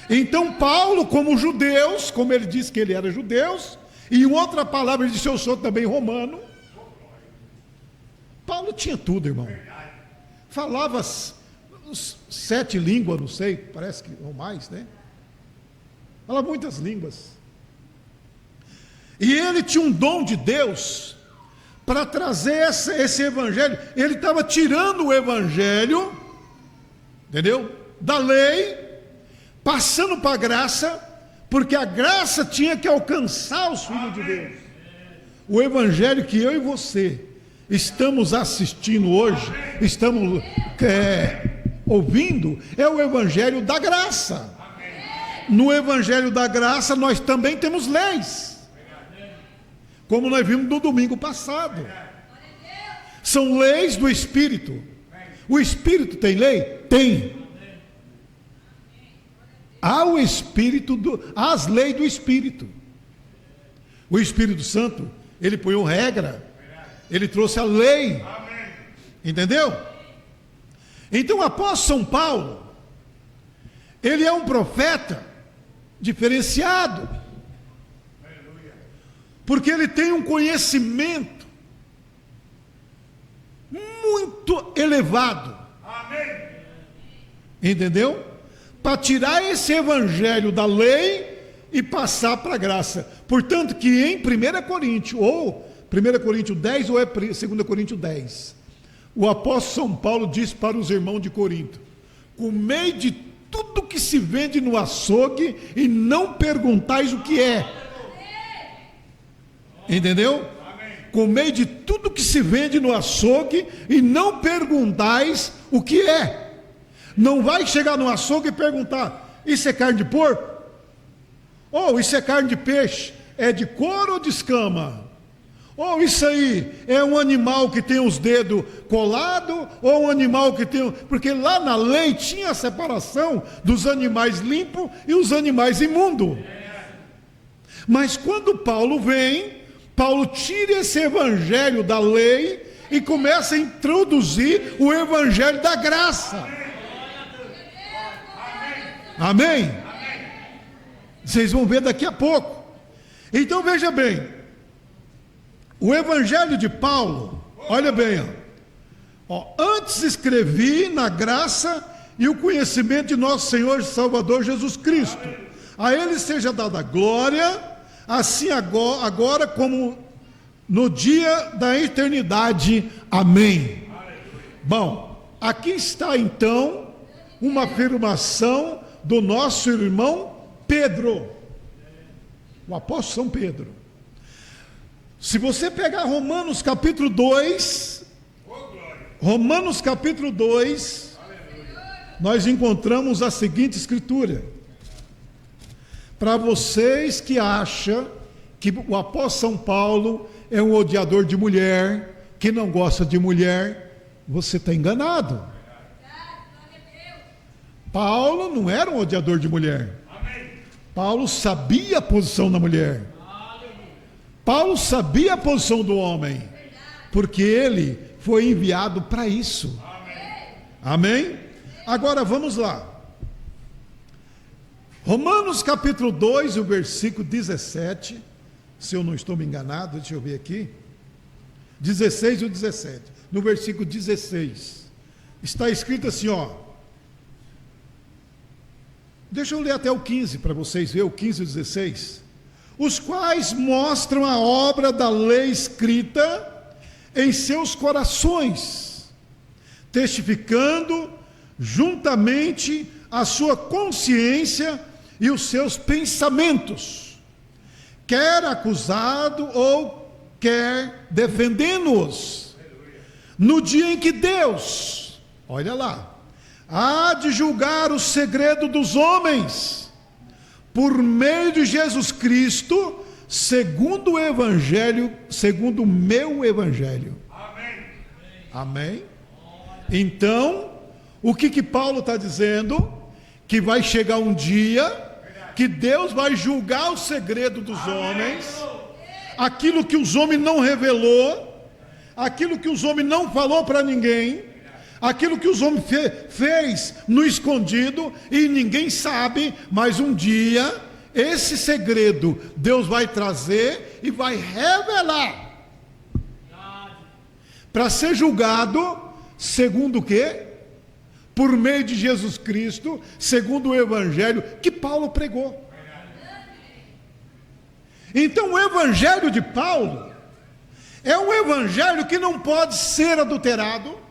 Então Paulo, como judeus, como ele disse que ele era judeus, e em outra palavra ele disse, eu sou também romano. Paulo tinha tudo, irmão. Falava 7 línguas, não sei, parece que ou mais, né? Falava muitas línguas. E ele tinha um dom de Deus para trazer esse evangelho. Ele estava tirando o evangelho, entendeu? Da lei, passando para a graça, porque a graça tinha que alcançar os filhos de Deus. O evangelho que eu e você estamos assistindo hoje, estamos ouvindo, é o evangelho da graça. No evangelho da graça nós também temos leis, como nós vimos no domingo passado. São leis do Espírito. O Espírito tem lei? Tem. Há o Espírito, as leis do Espírito. O Espírito Santo, ele põe uma regra, ele trouxe a lei. Entendeu? Então o apóstolo São Paulo, ele é um profeta diferenciado, porque ele tem um conhecimento muito elevado. Entendeu? Para tirar esse evangelho da lei e passar para a graça. Portanto, que em 1 Coríntios, ou 1 Coríntios 10, ou é 2 Coríntios 10, o apóstolo São Paulo diz para os irmãos de Corinto: comei de tudo que se vende no açougue e não perguntais o que é. Entendeu? Comei de tudo que se vende no açougue e não perguntais o que é. Não vai chegar no açougue e perguntar: isso é carne de porco? Ou isso é carne de peixe? É de couro ou de escama? Ou isso aí é um animal que tem os dedos colados? Ou um animal que tem... Porque lá na lei tinha a separação dos animais limpos e os animais imundos. Mas quando Paulo vem, Paulo tira esse evangelho da lei e começa a introduzir o evangelho da graça. Amém? Vocês vão ver daqui a pouco. Então veja bem, o evangelho de Paulo, olha bem, antes escrevi na graça e o conhecimento de nosso Senhor e Salvador Jesus Cristo. A Ele seja dada glória, assim agora como no dia da eternidade. Amém. Bom, aqui está então uma afirmação do nosso irmão Pedro, o apóstolo São Pedro. Se você pegar Romanos capítulo 2, nós encontramos a seguinte escritura. Para vocês que acham que o apóstolo São Paulo é um odiador de mulher, que não gosta de mulher, você está enganado. Paulo não era um odiador de mulher. Paulo sabia a posição da mulher. Paulo sabia a posição do homem, porque ele foi enviado para isso. Amém? Agora vamos lá. Romanos capítulo 2, o versículo 17, se eu não estou me enganado, deixa eu ver aqui, 16 ou 17, no versículo 16, está escrito assim, deixa eu ler até o 15, para vocês verem, o 15 e o 16, os quais mostram a obra da lei escrita em seus corações, testificando juntamente a sua consciência e os seus pensamentos, quer acusado ou quer defendendo-os, no dia em que Deus, olha lá, há de julgar o segredo dos homens, por meio de Jesus Cristo, segundo o Evangelho, segundo o meu Evangelho. Amém. Amém? Então, o que Paulo está dizendo? Que vai chegar um dia que Deus vai julgar o segredo dos homens, aquilo que os homens não revelou, aquilo que os homens não falou para ninguém, aquilo que os homens fez no escondido e ninguém sabe, mas um dia esse segredo Deus vai trazer e vai revelar para ser julgado segundo o quê? Por meio de Jesus Cristo, segundo o Evangelho que Paulo pregou. Então o Evangelho de Paulo é um Evangelho que não pode ser adulterado.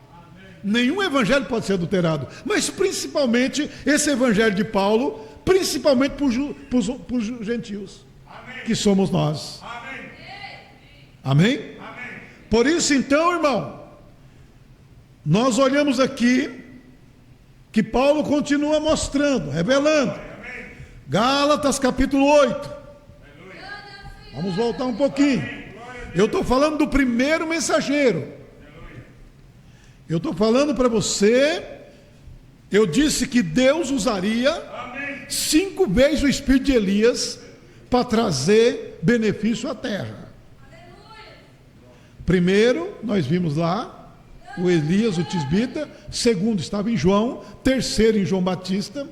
Nenhum evangelho pode ser adulterado, mas principalmente esse evangelho de Paulo, principalmente para os gentios, que somos nós. Amém? Por isso então, irmão, nós olhamos aqui que Paulo continua mostrando, revelando. Gálatas capítulo 8. Vamos voltar um pouquinho. Eu estou falando do primeiro mensageiro. Eu estou falando para você, eu disse que Deus usaria 5 vezes o espírito de Elias para trazer benefício à terra. Primeiro, nós vimos lá, o Elias, o tisbita. Segundo, estava em João. Terceiro, em João Batista.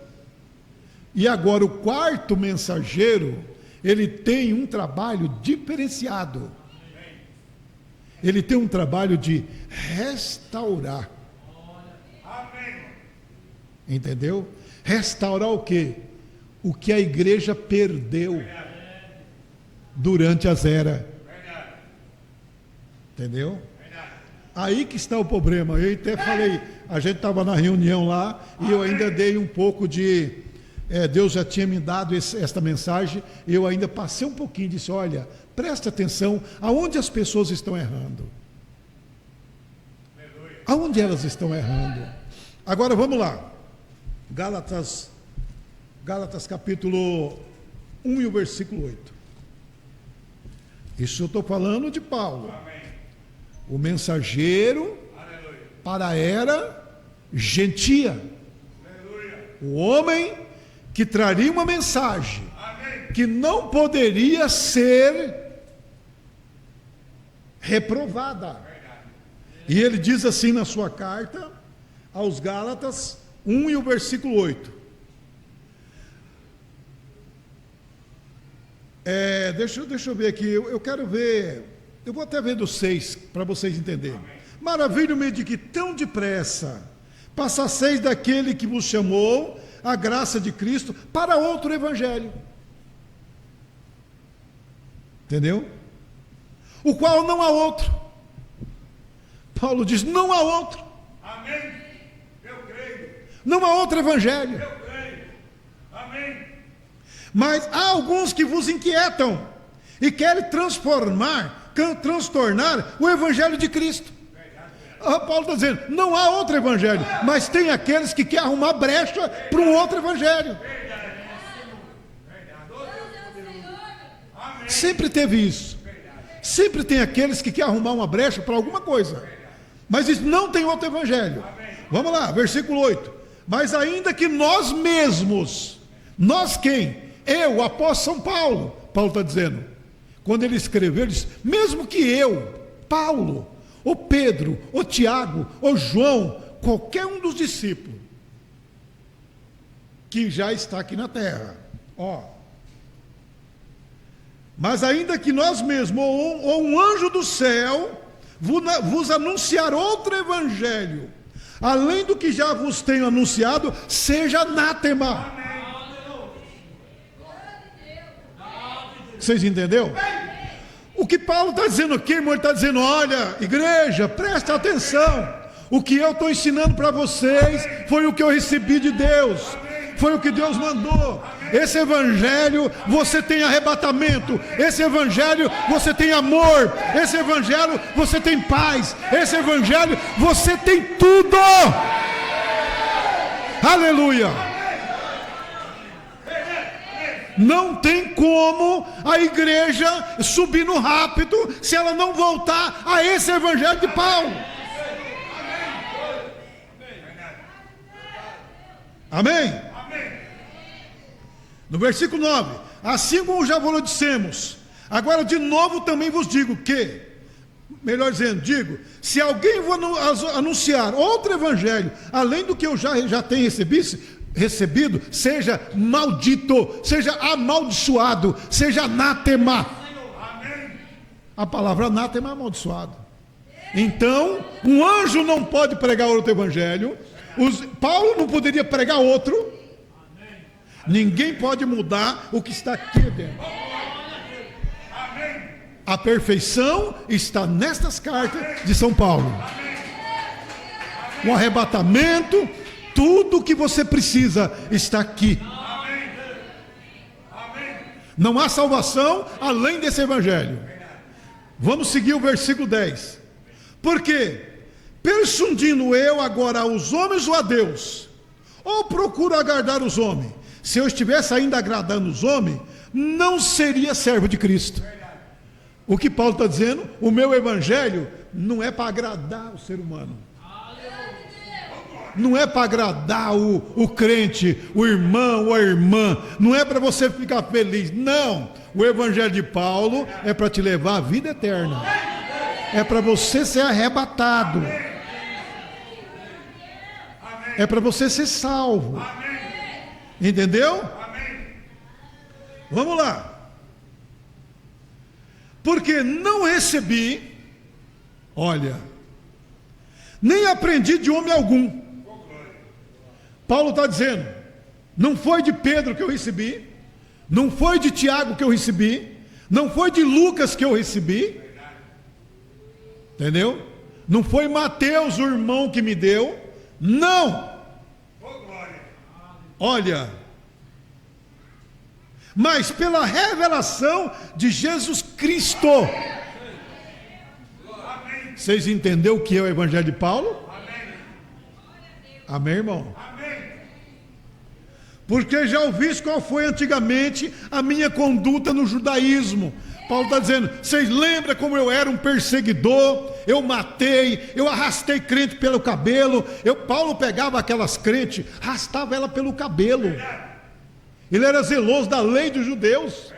E agora o quarto mensageiro, ele tem um trabalho diferenciado. Ele tem um trabalho de restaurar. Entendeu? Restaurar o quê? o que a igreja perdeu durante as eras. Entendeu? Aí que está o problema. Eu até falei, a gente estava na reunião lá e eu ainda dei um pouco de... Deus já tinha me dado esta mensagem, eu ainda passei um pouquinho e disse, olha, preste atenção aonde as pessoas estão errando. Aonde elas estão errando. Agora vamos lá. Gálatas capítulo 1 e o versículo 8. Isso eu estou falando de Paulo. O mensageiro para a era gentia. O homem que traria uma mensagem que não poderia ser reprovada. E ele diz assim na sua carta aos Gálatas 1 e o versículo 8. Deixa eu ver aqui, eu quero ver, eu vou até ver do 6 para vocês entenderem. Maravilho-me de que tão depressa passasseis daquele que vos chamou a graça de Cristo para outro evangelho. Entendeu? O qual não há outro. Paulo diz, não há outro. Amém. Eu creio. Não há outro evangelho. Eu creio. Amém. Mas há alguns que vos inquietam e querem transtornar o evangelho de Cristo. Paulo está dizendo, não há outro evangelho, mas tem aqueles que querem arrumar brecha para um outro evangelho. Sempre teve isso. Sempre tem aqueles que querem arrumar uma brecha para alguma coisa. Mas isso não tem outro evangelho. Vamos lá, versículo 8. Mas ainda que nós mesmos, nós quem? Eu, apóstolo São Paulo, Paulo está dizendo. Quando ele escreveu, ele disse, mesmo que eu, Paulo, ou Pedro, ou Tiago, ou João, qualquer um dos discípulos que já está aqui na terra, mas ainda que nós mesmos, ou um anjo do céu, vos anunciar outro evangelho, além do que já vos tenho anunciado, seja anátema. Vocês entenderam? O que Paulo está dizendo aqui, irmão, ele está dizendo, olha, igreja, presta atenção, o que eu estou ensinando para vocês, foi o que eu recebi de Deus, foi o que Deus mandou. Esse evangelho, você tem arrebatamento, esse evangelho, você tem amor, esse evangelho, você tem paz, esse evangelho, você tem tudo. Aleluia. Não tem como a igreja subir no rápido se ela não voltar a esse evangelho de Paulo. Amém? No versículo 9, assim como já vos dissemos, agora de novo também vos digo que, melhor dizendo, digo, se alguém vos anunciar outro evangelho, além do que eu já tenho recebido, seja maldito, seja amaldiçoado, seja anátema. A palavra anátema é amaldiçoado. Então, um anjo não pode pregar outro evangelho, Paulo não poderia pregar outro. Ninguém pode mudar o que está aqui dentro. A perfeição está nestas cartas de São Paulo. O arrebatamento, tudo que você precisa está aqui. Não há salvação além desse evangelho. Vamos seguir o versículo 10. Porque, persuadindo eu agora aos homens ou a Deus, ou procuro agradar os homens, se eu estivesse ainda agradando os homens, não seria servo de Cristo. O que Paulo está dizendo, o meu evangelho não é para agradar o ser humano. Não é para agradar o crente, o irmão ou a irmã. Não é para você ficar feliz. Não. O evangelho de Paulo é para te levar à vida eterna. É para você ser arrebatado. É para você ser salvo. Entendeu? Vamos lá. Porque não recebi, olha, nem aprendi de homem algum. Paulo está dizendo, Não foi de Pedro que eu recebi, não foi de Tiago que eu recebi, não foi de Lucas que eu recebi, entendeu? Não foi Mateus, o irmão, que me deu, não. Olha, mas pela revelação de Jesus Cristo. Vocês entenderam o que é o Evangelho de Paulo? Amém, irmão? Porque já ouvis qual foi antigamente a minha conduta no judaísmo. Paulo está dizendo, vocês lembram como eu era um perseguidor, eu matei, eu arrastei crente pelo cabelo, Paulo pegava aquelas crentes, arrastava ela pelo cabelo. Ele era zeloso da lei dos judeus.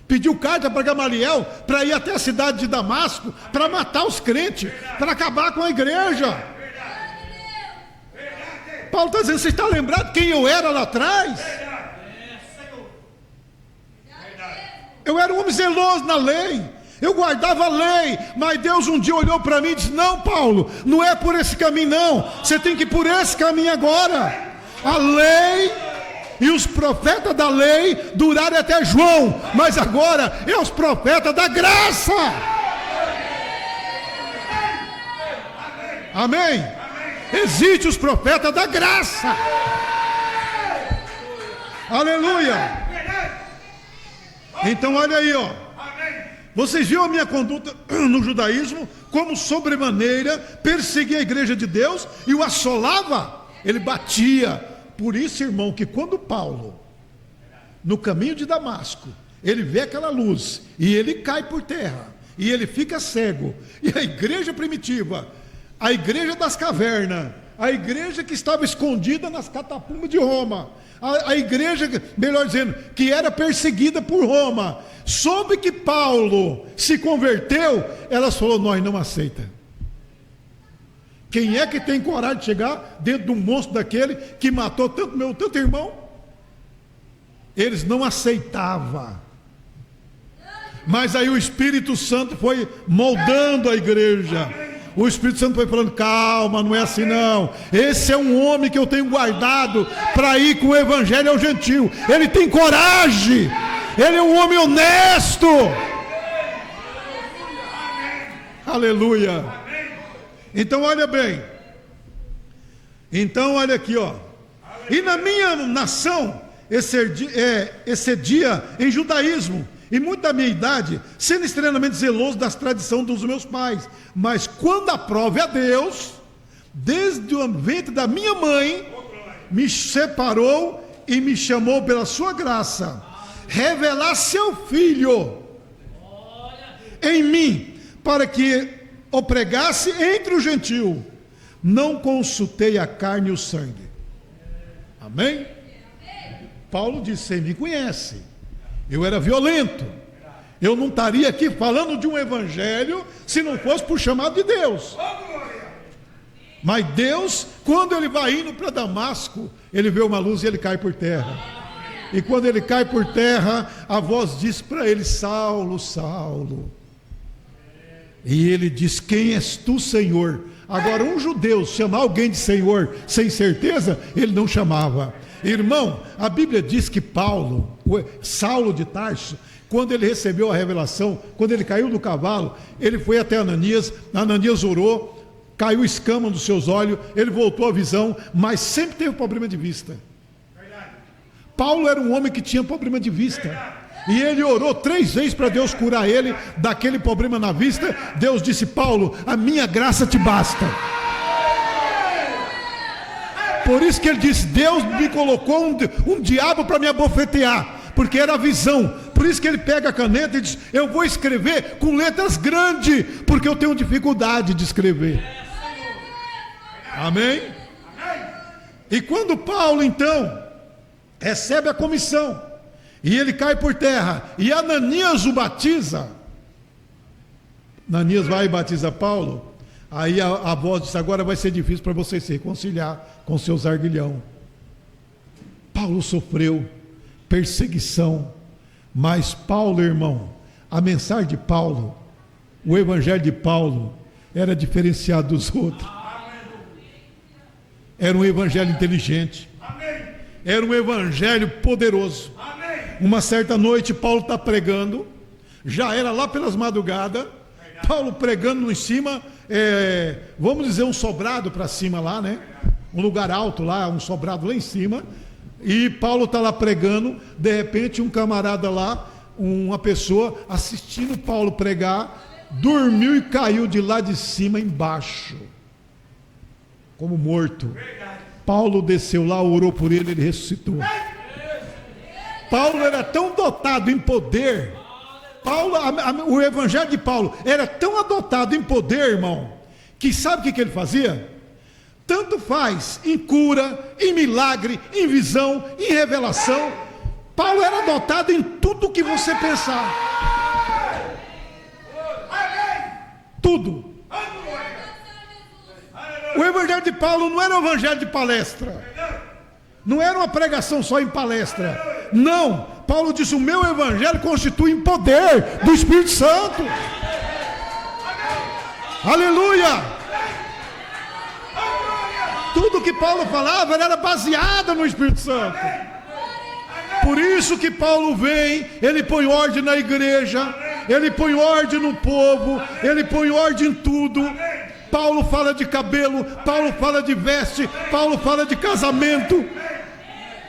Pediu carta para Gamaliel para ir até a cidade de Damasco, para matar os crentes, para acabar com a igreja. Paulo está dizendo, você está lembrado quem eu era lá atrás? Eu era um homem zeloso na lei, eu guardava a lei, mas Deus um dia olhou para mim e disse, não, Paulo, não é por esse caminho não, você tem que ir por esse caminho agora. A lei e os profetas da lei duraram até João, mas agora é os profetas da graça. Amém? Existem os profetas da graça. Aleluia. Então olha aí, ó. Vocês viram a minha conduta no judaísmo, como sobremaneira perseguia a igreja de Deus e o assolava, ele batia. Por isso, irmão, que quando Paulo, no caminho de Damasco, ele vê aquela luz e ele cai por terra e ele fica cego, e a igreja primitiva, a igreja das cavernas, a igreja que estava escondida nas catacumbas de Roma, a igreja, melhor dizendo, que era perseguida por Roma, soube que Paulo se converteu, elas falou, nós não aceita. Quem é que tem coragem de chegar dentro de um monstro daquele que matou tanto meu, tanto irmão? Eles não aceitavam. Mas aí o Espírito Santo foi moldando a igreja. O Espírito Santo foi falando, calma, não é assim não. Esse é um homem que eu tenho guardado para ir com o evangelho ao gentio. Ele tem coragem. Ele é um homem honesto. Aleluia. Então olha bem. Então olha aqui, ó. E na minha nação excedia em judaísmo, e muito da minha idade, sendo extremamente zeloso das tradições dos meus pais. Mas quando a prova é a Deus, desde o ventre da minha mãe, me separou e me chamou pela sua graça, revelar seu filho em mim, para que o pregasse entre os gentios. Não consultei a carne e o sangue. Amém? Paulo disse, você me conhece, eu era violento, eu não estaria aqui falando de um evangelho se não fosse por chamado de Deus. Mas Deus, quando ele vai indo para Damasco, ele vê uma luz e ele cai por terra. E quando ele cai por terra, a voz diz para ele, Saulo, Saulo. E ele diz, quem és tu, Senhor? Agora um judeu chamar alguém de Senhor sem certeza, ele não chamava. Irmão, a Bíblia diz que Saulo de Tarso, quando ele recebeu a revelação, quando ele caiu do cavalo, ele foi até Ananias orou, caiu escama dos seus olhos, ele voltou à visão, mas sempre teve problema de vista. Paulo era um homem que tinha problema de vista, e ele orou 3 vezes para Deus curar ele daquele problema na vista. Deus disse, Paulo, a minha graça te basta. Por isso que ele disse, Deus me colocou um diabo para me abofetear, porque era a visão. Por isso que ele pega a caneta e diz, eu vou escrever com letras grandes, porque eu tenho dificuldade de escrever. Amém? E quando Paulo então recebe a comissão, e ele cai por terra, e Ananias o batiza, Ananias vai e batiza Paulo. Aí a voz disse, agora vai ser difícil para você se reconciliar com seus arguilhão. Paulo sofreu perseguição, mas Paulo, irmão, a mensagem de Paulo, o evangelho de Paulo, era diferenciado dos outros. Era um evangelho inteligente. era um evangelho poderoso. Uma certa noite, Paulo está pregando, já era lá pelas madrugadas, Paulo pregando em cima, vamos dizer um sobrado para cima lá, né? Um lugar alto lá, um sobrado lá em cima, e Paulo está lá pregando, de repente um camarada lá, uma pessoa assistindo Paulo pregar, dormiu e caiu de lá de cima embaixo, como morto. Paulo desceu lá, orou por ele, ele ressuscitou. Paulo era tão dotado em poder, o evangelho de Paulo era tão adotado em poder, irmão, que sabe o que ele fazia? Tanto faz em cura, em milagre, em visão, em revelação. Paulo era dotado em tudo que você pensar. Tudo. O evangelho de Paulo não era um evangelho de palestra. Não era uma pregação só em palestra. Não, Paulo disse: o meu evangelho constitui em poder do Espírito Santo. Aleluia! Tudo que Paulo falava era baseado no Espírito Santo. Por isso que Paulo vem, ele põe ordem na igreja, ele põe ordem no povo, ele põe ordem em tudo. Paulo fala de cabelo, Paulo fala de veste, Paulo fala de casamento,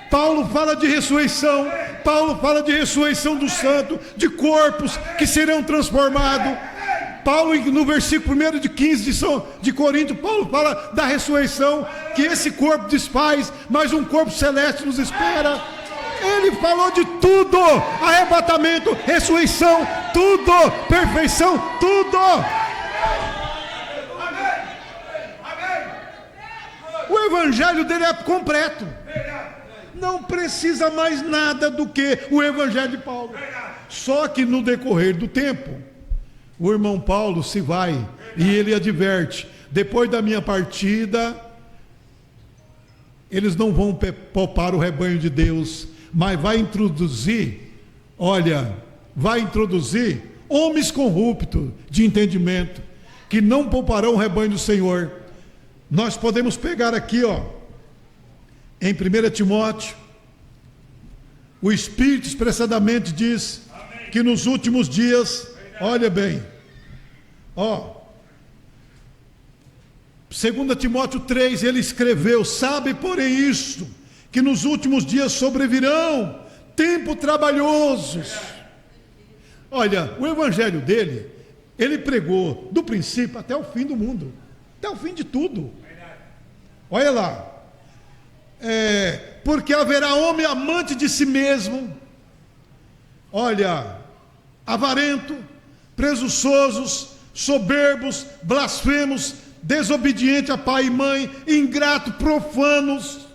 Paulo fala de ressurreição, Paulo fala de ressurreição do santo, de corpos que serão transformados. Paulo, no versículo 1 de 15 de Coríntios, Paulo fala da ressurreição, que esse corpo desfaz, mas um corpo celeste nos espera. Ele falou de tudo: arrebatamento, ressurreição, tudo, perfeição, tudo. O evangelho dele é completo. Não precisa mais nada do que o evangelho de Paulo. Só que no decorrer do tempo, o irmão Paulo se vai e ele adverte: depois da minha partida, eles não vão poupar o rebanho de Deus, mas vai introduzir homens corruptos de entendimento, que não pouparão o rebanho do Senhor. Nós podemos pegar aqui, em 1 Timóteo, o Espírito expressadamente diz que nos últimos dias, olha bem, 2 Timóteo 3, ele escreveu: sabe, porém, isto, que nos últimos dias sobrevirão tempos trabalhosos. Olha, o evangelho dele, ele pregou do princípio até o fim do mundo, até o fim de tudo. Olha lá, porque haverá homem amante de si mesmo, olha, avarento, presunçosos, soberbos, blasfemos, desobediente a pai e mãe, ingrato, profanos,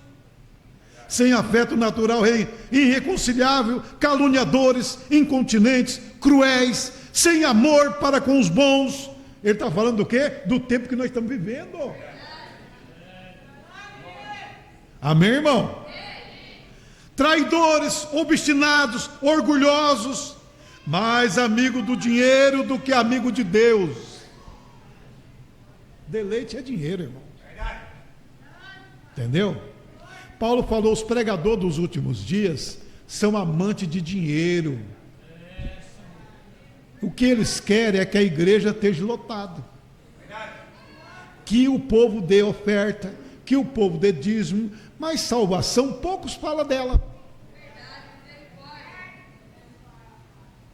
sem afeto natural, irreconciliável, caluniadores, incontinentes, cruéis, sem amor para com os bons. Ele está falando do quê? Do tempo que nós estamos vivendo. Amém, irmão? Traidores, obstinados, orgulhosos, mais amigo do dinheiro do que amigo de Deus. Deleite é dinheiro, irmão. Entendeu? Paulo falou: os pregadores dos últimos dias são amantes de dinheiro. O que eles querem é que a igreja esteja lotada, que o povo dê oferta, que o povo dê dízimo, mas salvação poucos falam dela.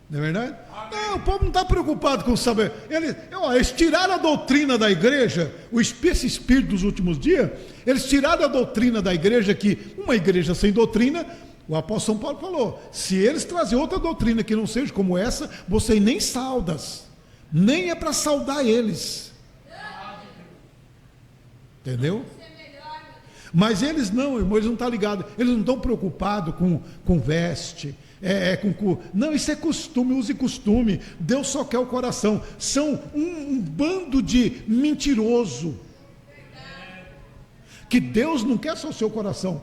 Não é verdade? Não, o povo não está preocupado com saber. Eles tiraram a doutrina da igreja, esse espírito dos últimos dias, eles tiraram a doutrina da igreja, que uma igreja sem doutrina, o apóstolo São Paulo falou: se eles trazem outra doutrina que não seja como essa, você nem saudas, nem é para saudar eles. Entendeu? Mas eles não, irmão, eles não estão ligados, eles não estão preocupados com veste, não, isso é costume, use costume. Deus só quer o coração. São um bando de mentiroso, que Deus não quer só o seu coração.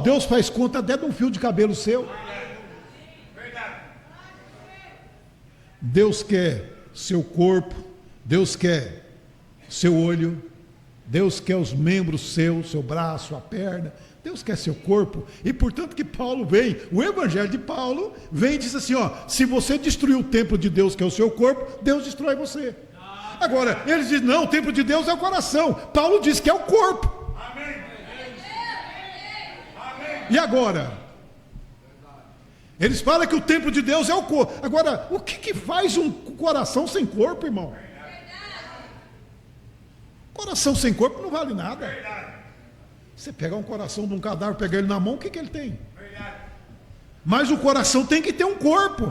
Deus faz conta até de um fio de cabelo seu. Deus quer seu corpo, Deus quer seu olho, Deus quer os membros seus, seu braço, a perna, Deus quer seu corpo, e portanto que Paulo vem, o evangelho de Paulo vem e diz assim, ó, se você destruir o templo de Deus, que é o seu corpo, Deus destrói você. Agora, eles dizem, não, o templo de Deus é o coração. Paulo diz que é o corpo. E agora? Eles falam que o templo de Deus é o corpo. Agora, o que faz um coração sem corpo, irmão? Coração sem corpo não vale nada. Você pegar um coração de um cadáver, pegar ele na mão, o que ele tem? Mas o coração tem que ter um corpo.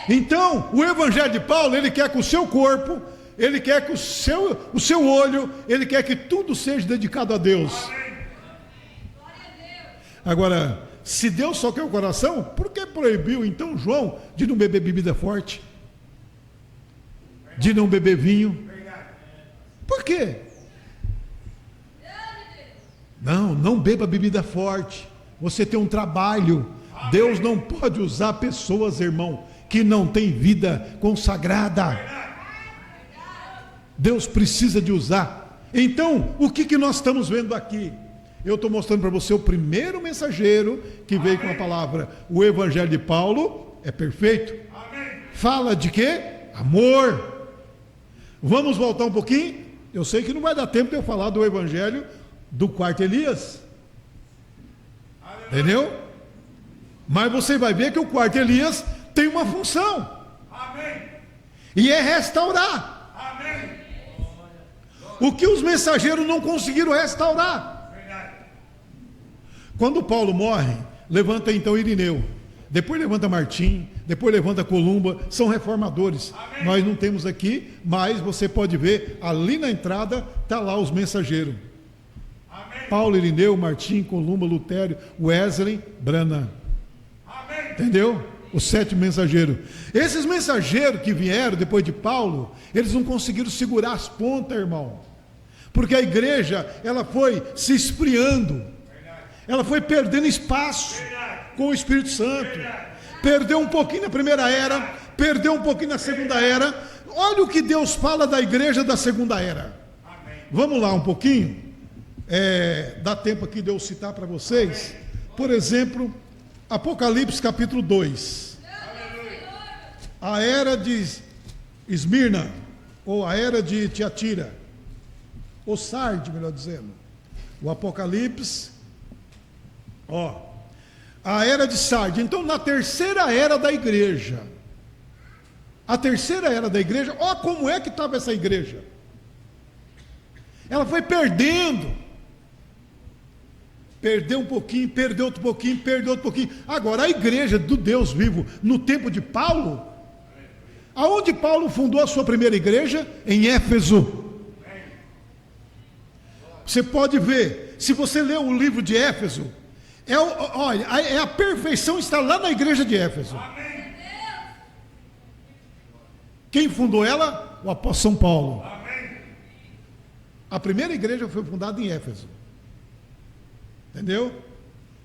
Então, o evangelho de Paulo, ele quer que o seu corpo, ele quer que o seu olho, ele quer que tudo seja dedicado a Deus. Agora, se Deus só quer o coração, por que proibiu então João de não beber bebida forte? De não beber vinho? Por quê? Não beba bebida forte. Você tem um trabalho. Deus não pode usar pessoas, irmão, que não têm vida consagrada. Deus precisa de usar. Então, o que nós estamos vendo aqui? Eu estou mostrando para você o primeiro mensageiro que veio com a palavra. O evangelho de Paulo é perfeito. Fala de quê? Amor. Vamos voltar um pouquinho? Eu sei que não vai dar tempo de eu falar do evangelho do quarto Elias. Entendeu? Mas você vai ver que o quarto Elias tem uma função. E é restaurar. O que os mensageiros não conseguiram restaurar. Quando Paulo morre, levanta então Irineu, depois levanta Martim, depois levanta Columba, são reformadores. Nós não temos aqui, mas você pode ver, ali na entrada, está lá os mensageiros. Paulo, Irineu, Martim, Columba, Lutério, Wesley, Brana. Entendeu? Os 7 mensageiros. Esses mensageiros que vieram depois de Paulo, eles não conseguiram segurar as pontas, irmão. Porque a igreja, ela foi se esfriando. Ela foi perdendo espaço com o Espírito Santo. Perdeu um pouquinho na primeira era, perdeu um pouquinho na segunda era. Olha o que Deus fala da igreja da segunda era. Vamos lá um pouquinho. Dá tempo aqui de eu citar para vocês. Por exemplo, Apocalipse capítulo 2. A era de Esmirna, ou a era de Tiatira, ou Sarde, melhor dizendo. O Apocalipse, a era de Sarde. Então, na terceira era da igreja, a terceira era da igreja, como é que estava essa igreja? Ela foi perdendo. Perdeu um pouquinho, perdeu outro pouquinho, perdeu outro pouquinho. Agora, a igreja do Deus vivo, no tempo de Paulo, aonde Paulo fundou a sua primeira igreja? Em Éfeso. Você pode ver, se você ler o livro de Éfeso, olha, a perfeição está lá na igreja de Éfeso. Quem fundou ela? O apóstolo São Paulo. A primeira igreja foi fundada em Éfeso. Entendeu?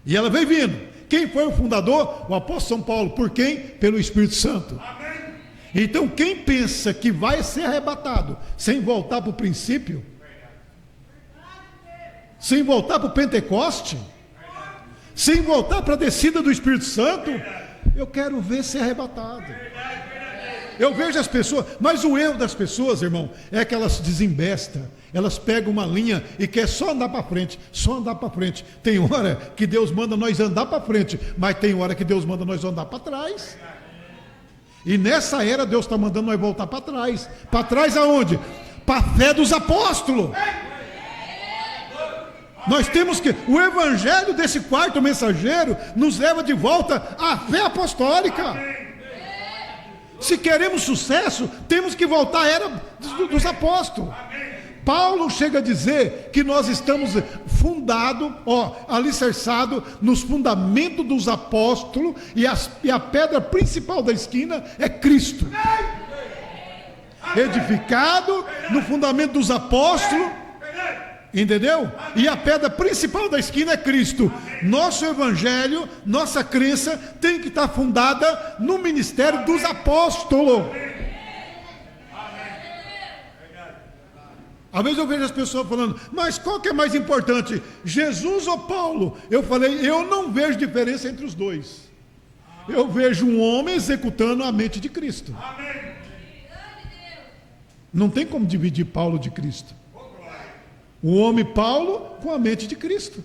E ela veio vindo. Quem foi o fundador? O apóstolo São Paulo. Por quem? Pelo Espírito Santo. Então, quem pensa que vai ser arrebatado sem voltar para o princípio, sem voltar para o Pentecoste, sem voltar para a descida do Espírito Santo, eu quero ver ser arrebatado. Eu vejo as pessoas, mas o erro das pessoas, irmão, é que elas desembestam, elas pegam uma linha e querem só andar para frente, só andar para frente. Tem hora que Deus manda nós andar para frente, mas tem hora que Deus manda nós andar para trás. E nessa era Deus está mandando nós voltar para trás. Para trás aonde? Para a fé dos apóstolos. Nós temos que, o evangelho desse quarto mensageiro nos leva de volta à fé apostólica. Se queremos sucesso, temos que voltar à era dos apóstolos. Paulo chega a dizer que nós estamos fundados, alicerçados nos fundamentos dos apóstolos, e a pedra principal da esquina é Cristo. Edificado no fundamento dos apóstolos, entendeu? E a pedra principal da esquina é Cristo. Nosso evangelho, nossa crença tem que estar fundada no ministério dos apóstolos. Às vezes eu vejo as pessoas falando, mas qual que é mais importante, Jesus ou Paulo? Eu falei, eu não vejo diferença entre os dois. Eu vejo um homem executando a mente de Cristo. Não tem como dividir Paulo de Cristo. O homem Paulo com a mente de Cristo.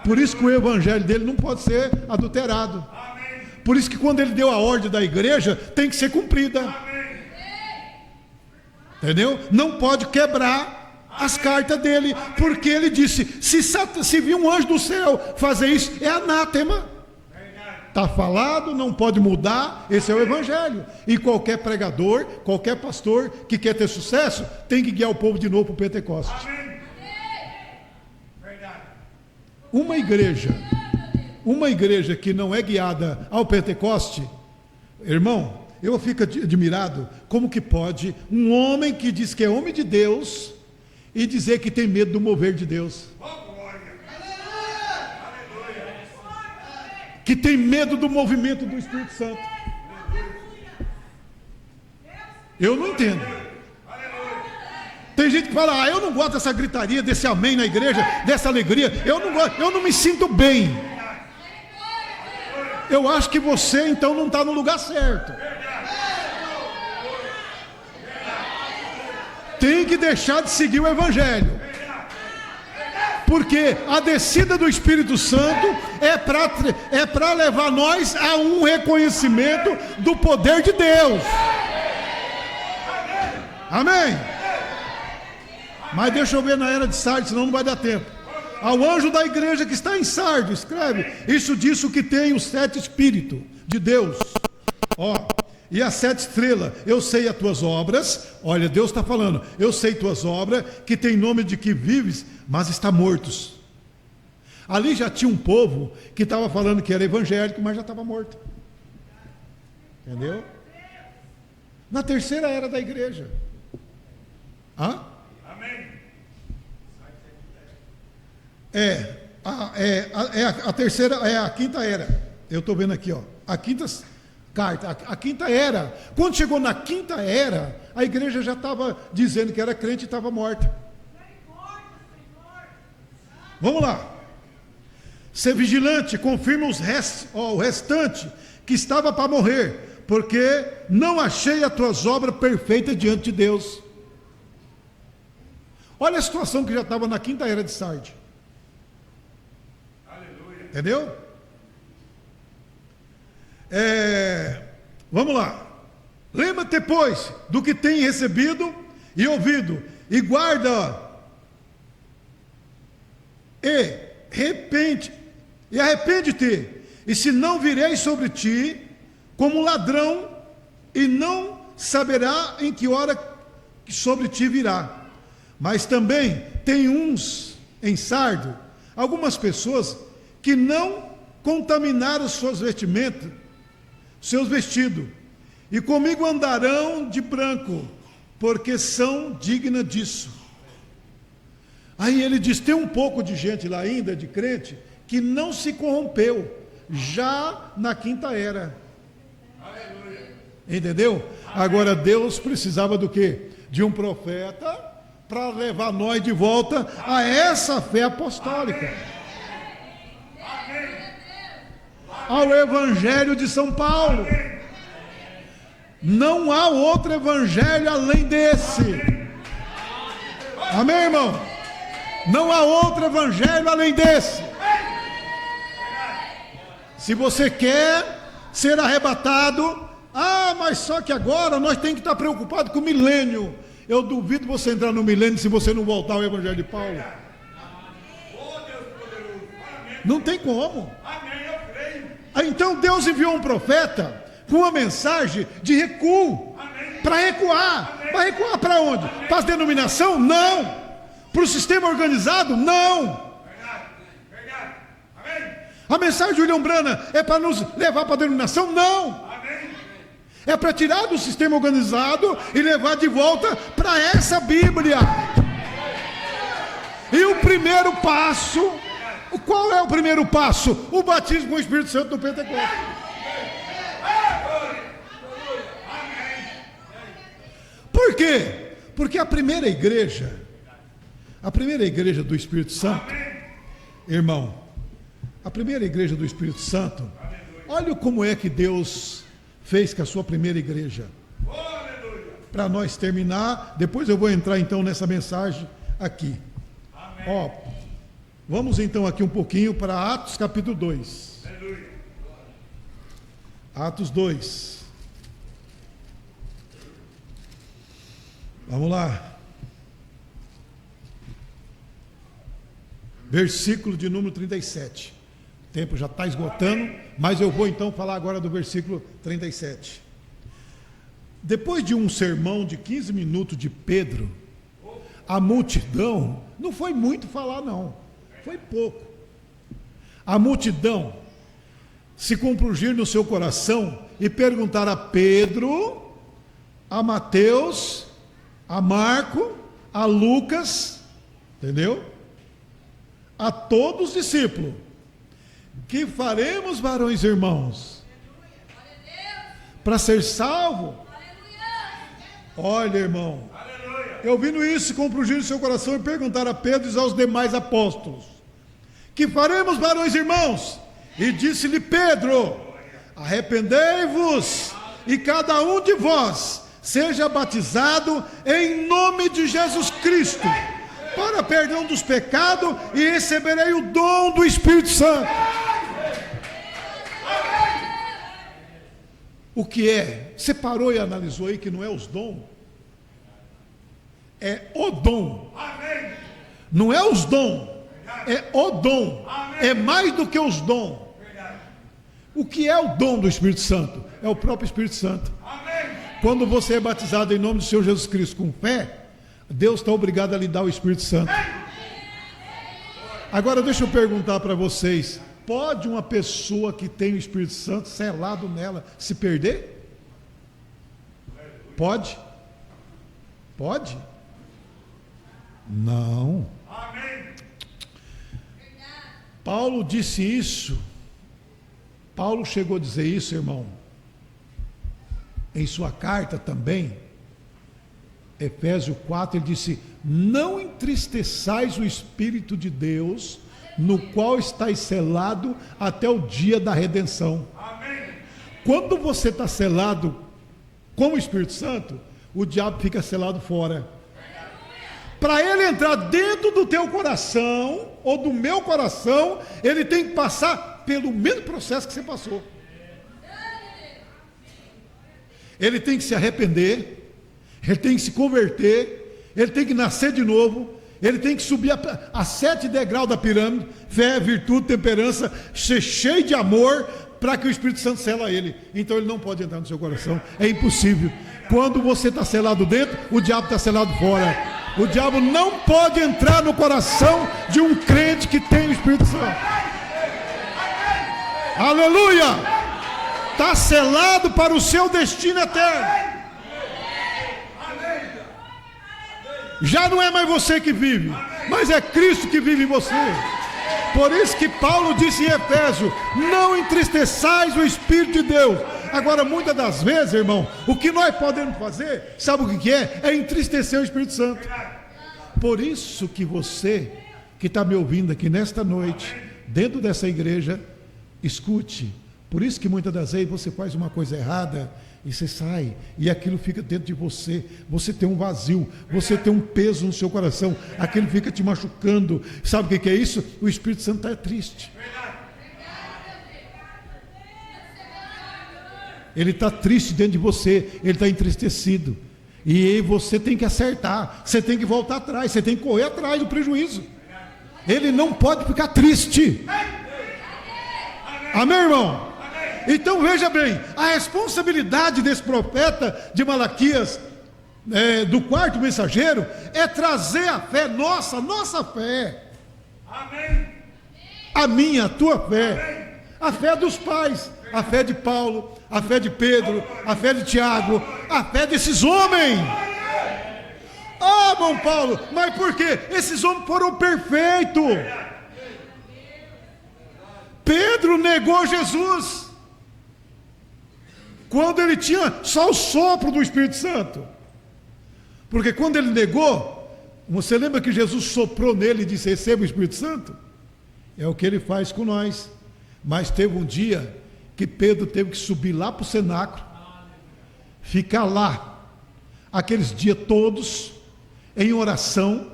Por isso que o evangelho dele não pode ser adulterado. Por isso que quando ele deu a ordem da igreja, tem que ser cumprida. Entendeu? Não pode quebrar as cartas dele, porque ele disse, se vir um anjo do céu fazer isso, é anátema. Está falado, não pode mudar, esse é o evangelho. E qualquer pregador, qualquer pastor que quer ter sucesso, tem que guiar o povo de novo para o Pentecostes. Uma igreja que não é guiada ao Pentecoste, irmão, eu fico admirado, como que pode um homem que diz que é homem de Deus e dizer que tem medo do mover de Deus? Que tem medo do movimento do Espírito Santo. Eu não entendo. Tem gente que fala, eu não gosto dessa gritaria, desse amém na igreja, dessa alegria, eu não gosto, eu não me sinto bem. Eu acho que você então não está no lugar certo. Tem que deixar de seguir o evangelho. Porque a descida do Espírito Santo é para levar nós a um reconhecimento do poder de Deus. Amém? Mas deixa eu ver na era de Sardes, senão não vai dar tempo. Ao anjo da igreja que está em Sardes, escreve, isso diz o que tem os 7 Espíritos de Deus. E as 7 estrelas, eu sei as tuas obras, olha, Deus está falando, eu sei tuas obras, que tem nome de que vives, mas está mortos. Ali já tinha um povo que estava falando que era evangélico, mas já estava morto. Entendeu? Na terceira era da igreja. Amém. A terceira, a quinta era. Eu estou vendo aqui, a quinta carta, a quinta era. Quando chegou na quinta era, a igreja já estava dizendo que era crente e estava morta. Vamos lá. Ser vigilante, confirma o restante que estava para morrer, porque não achei as tuas obras perfeitas diante de Deus. Olha a situação que já estava na quinta era de Sardes. Aleluia. Entendeu? Vamos lá. Lembra-te, pois, do que tem recebido e ouvido, e guarda, arrepende-te, e se não virei sobre ti como ladrão, e não saberá em que hora que sobre ti virá. Mas também tem uns em Sardo, algumas pessoas que não contaminaram suas vestimentas, seus vestidos, e comigo andarão de branco, porque são dignas disso. Aí ele diz, tem um pouco de gente lá ainda, de crente, que não se corrompeu, já na quinta era. Aleluia. Entendeu? Agora Deus precisava do quê? De um profeta, para levar nós de volta a essa fé apostólica. Ao evangelho de São Paulo. Não há outro evangelho além desse. Amém, irmão? Não há outro evangelho além desse. Se você quer ser arrebatado, mas só que agora nós temos que estar preocupados com o milênio. Eu duvido você entrar no milênio se você não voltar ao evangelho de Paulo. Não tem como. Então Deus enviou um profeta com uma mensagem de recuo, para recuar. Para recuar para onde? Para as denominações? Não. Para o sistema organizado? Não. A mensagem de William Branham é para nos levar para a denominação? Não. É para tirar do sistema organizado e levar de volta para essa Bíblia. E o primeiro passo, qual é o primeiro passo? O batismo com o Espírito Santo do Pentecostes. Por quê? Porque a primeira igreja do Espírito Santo, irmão, a primeira igreja do Espírito Santo, olha como é que Deus fez com a sua primeira igreja. Para nós terminar, depois eu vou entrar então nessa mensagem aqui. Ó, vamos então aqui um pouquinho para Atos capítulo 2. Atos 2. Vamos lá. Versículo de número 37. O tempo já está esgotando, mas eu vou então falar agora do versículo 37. Depois de um sermão de 15 minutos de Pedro, a multidão, não foi muito falar não, foi pouco. A multidão se compungir no seu coração e perguntar a Pedro, a Mateus, a Marco, a Lucas, entendeu? A todos os discípulos: que faremos, varões e irmãos, para ser salvo? Olha, irmão, eu ouvindo isso, compungir no seu coração e perguntar a Pedro e aos demais apóstolos: que faremos, varões e irmãos? E disse-lhe Pedro: arrependei-vos e cada um de vós seja batizado em nome de Jesus Cristo para perdão dos pecados, e receberei o dom do Espírito Santo. O que é? Você parou e analisou aí que não é os dons? É o dom. Não é os dons, é o dom. É mais do que os dons. O que é o dom do Espírito Santo? É o próprio Espírito Santo. Quando você é batizado em nome do Senhor Jesus Cristo com fé, Deus está obrigado a lhe dar o Espírito Santo. Agora deixa eu perguntar para vocês: pode uma pessoa que tem o Espírito Santo selado nela se perder? Pode? Pode? Não. Paulo disse isso. Paulo chegou a dizer isso, irmão, em sua carta também, Efésios 4, ele disse: não entristeçais o Espírito de Deus, no qual estáis selado até o dia da redenção. Quando você está selado com o Espírito Santo, o diabo fica selado fora. Para ele entrar dentro do teu coração, ou do meu coração, ele tem que passar pelo mesmo processo que você passou. Ele tem que se arrepender, ele tem que se converter, ele tem que nascer de novo, ele tem que subir a 7 degraus da pirâmide: fé, virtude, temperança, ser cheio de amor, para que o Espírito Santo sela ele. Então ele não pode entrar no seu coração, é impossível. Quando você está selado dentro, o diabo está selado fora. O diabo não pode entrar no coração de um crente que tem o Espírito Santo. Aleluia! Está selado para o seu destino eterno. Já não é mais você que vive, mas é Cristo que vive em você. Por isso que Paulo disse em Efésios: não entristeçais o Espírito de Deus. Agora, muitas das vezes, irmão, o que nós podemos fazer, sabe o que é? É entristecer o Espírito Santo. Por isso que você, que está me ouvindo aqui nesta noite, dentro dessa igreja, escute. Por isso que muitas das vezes você faz uma coisa errada e você sai, e aquilo fica dentro de você. Você tem um vazio, você tem um peso no seu coração, aquilo fica te machucando. Sabe o que é isso? O Espírito Santo está triste. Ele está triste dentro de você, ele está entristecido. E você tem que acertar, você tem que voltar atrás, você tem que correr atrás do prejuízo. Ele não pode ficar triste. Amém, irmão? Então veja bem, a responsabilidade desse profeta de Malaquias, do quarto mensageiro, é trazer a fé nossa fé. Amém. A minha, a tua fé. A fé dos pais, a fé de Paulo, a fé de Pedro, a fé de Tiago, a fé desses homens. Ah, bom Paulo, mas por quê? Esses homens foram perfeitos. Pedro negou Jesus quando ele tinha só o sopro do Espírito Santo. Porque quando ele negou, você lembra que Jesus soprou nele e disse: receba o Espírito Santo? É o que ele faz com nós. Mas teve um dia que Pedro teve que subir lá para o cenáculo, ficar lá, aqueles dias todos, em oração,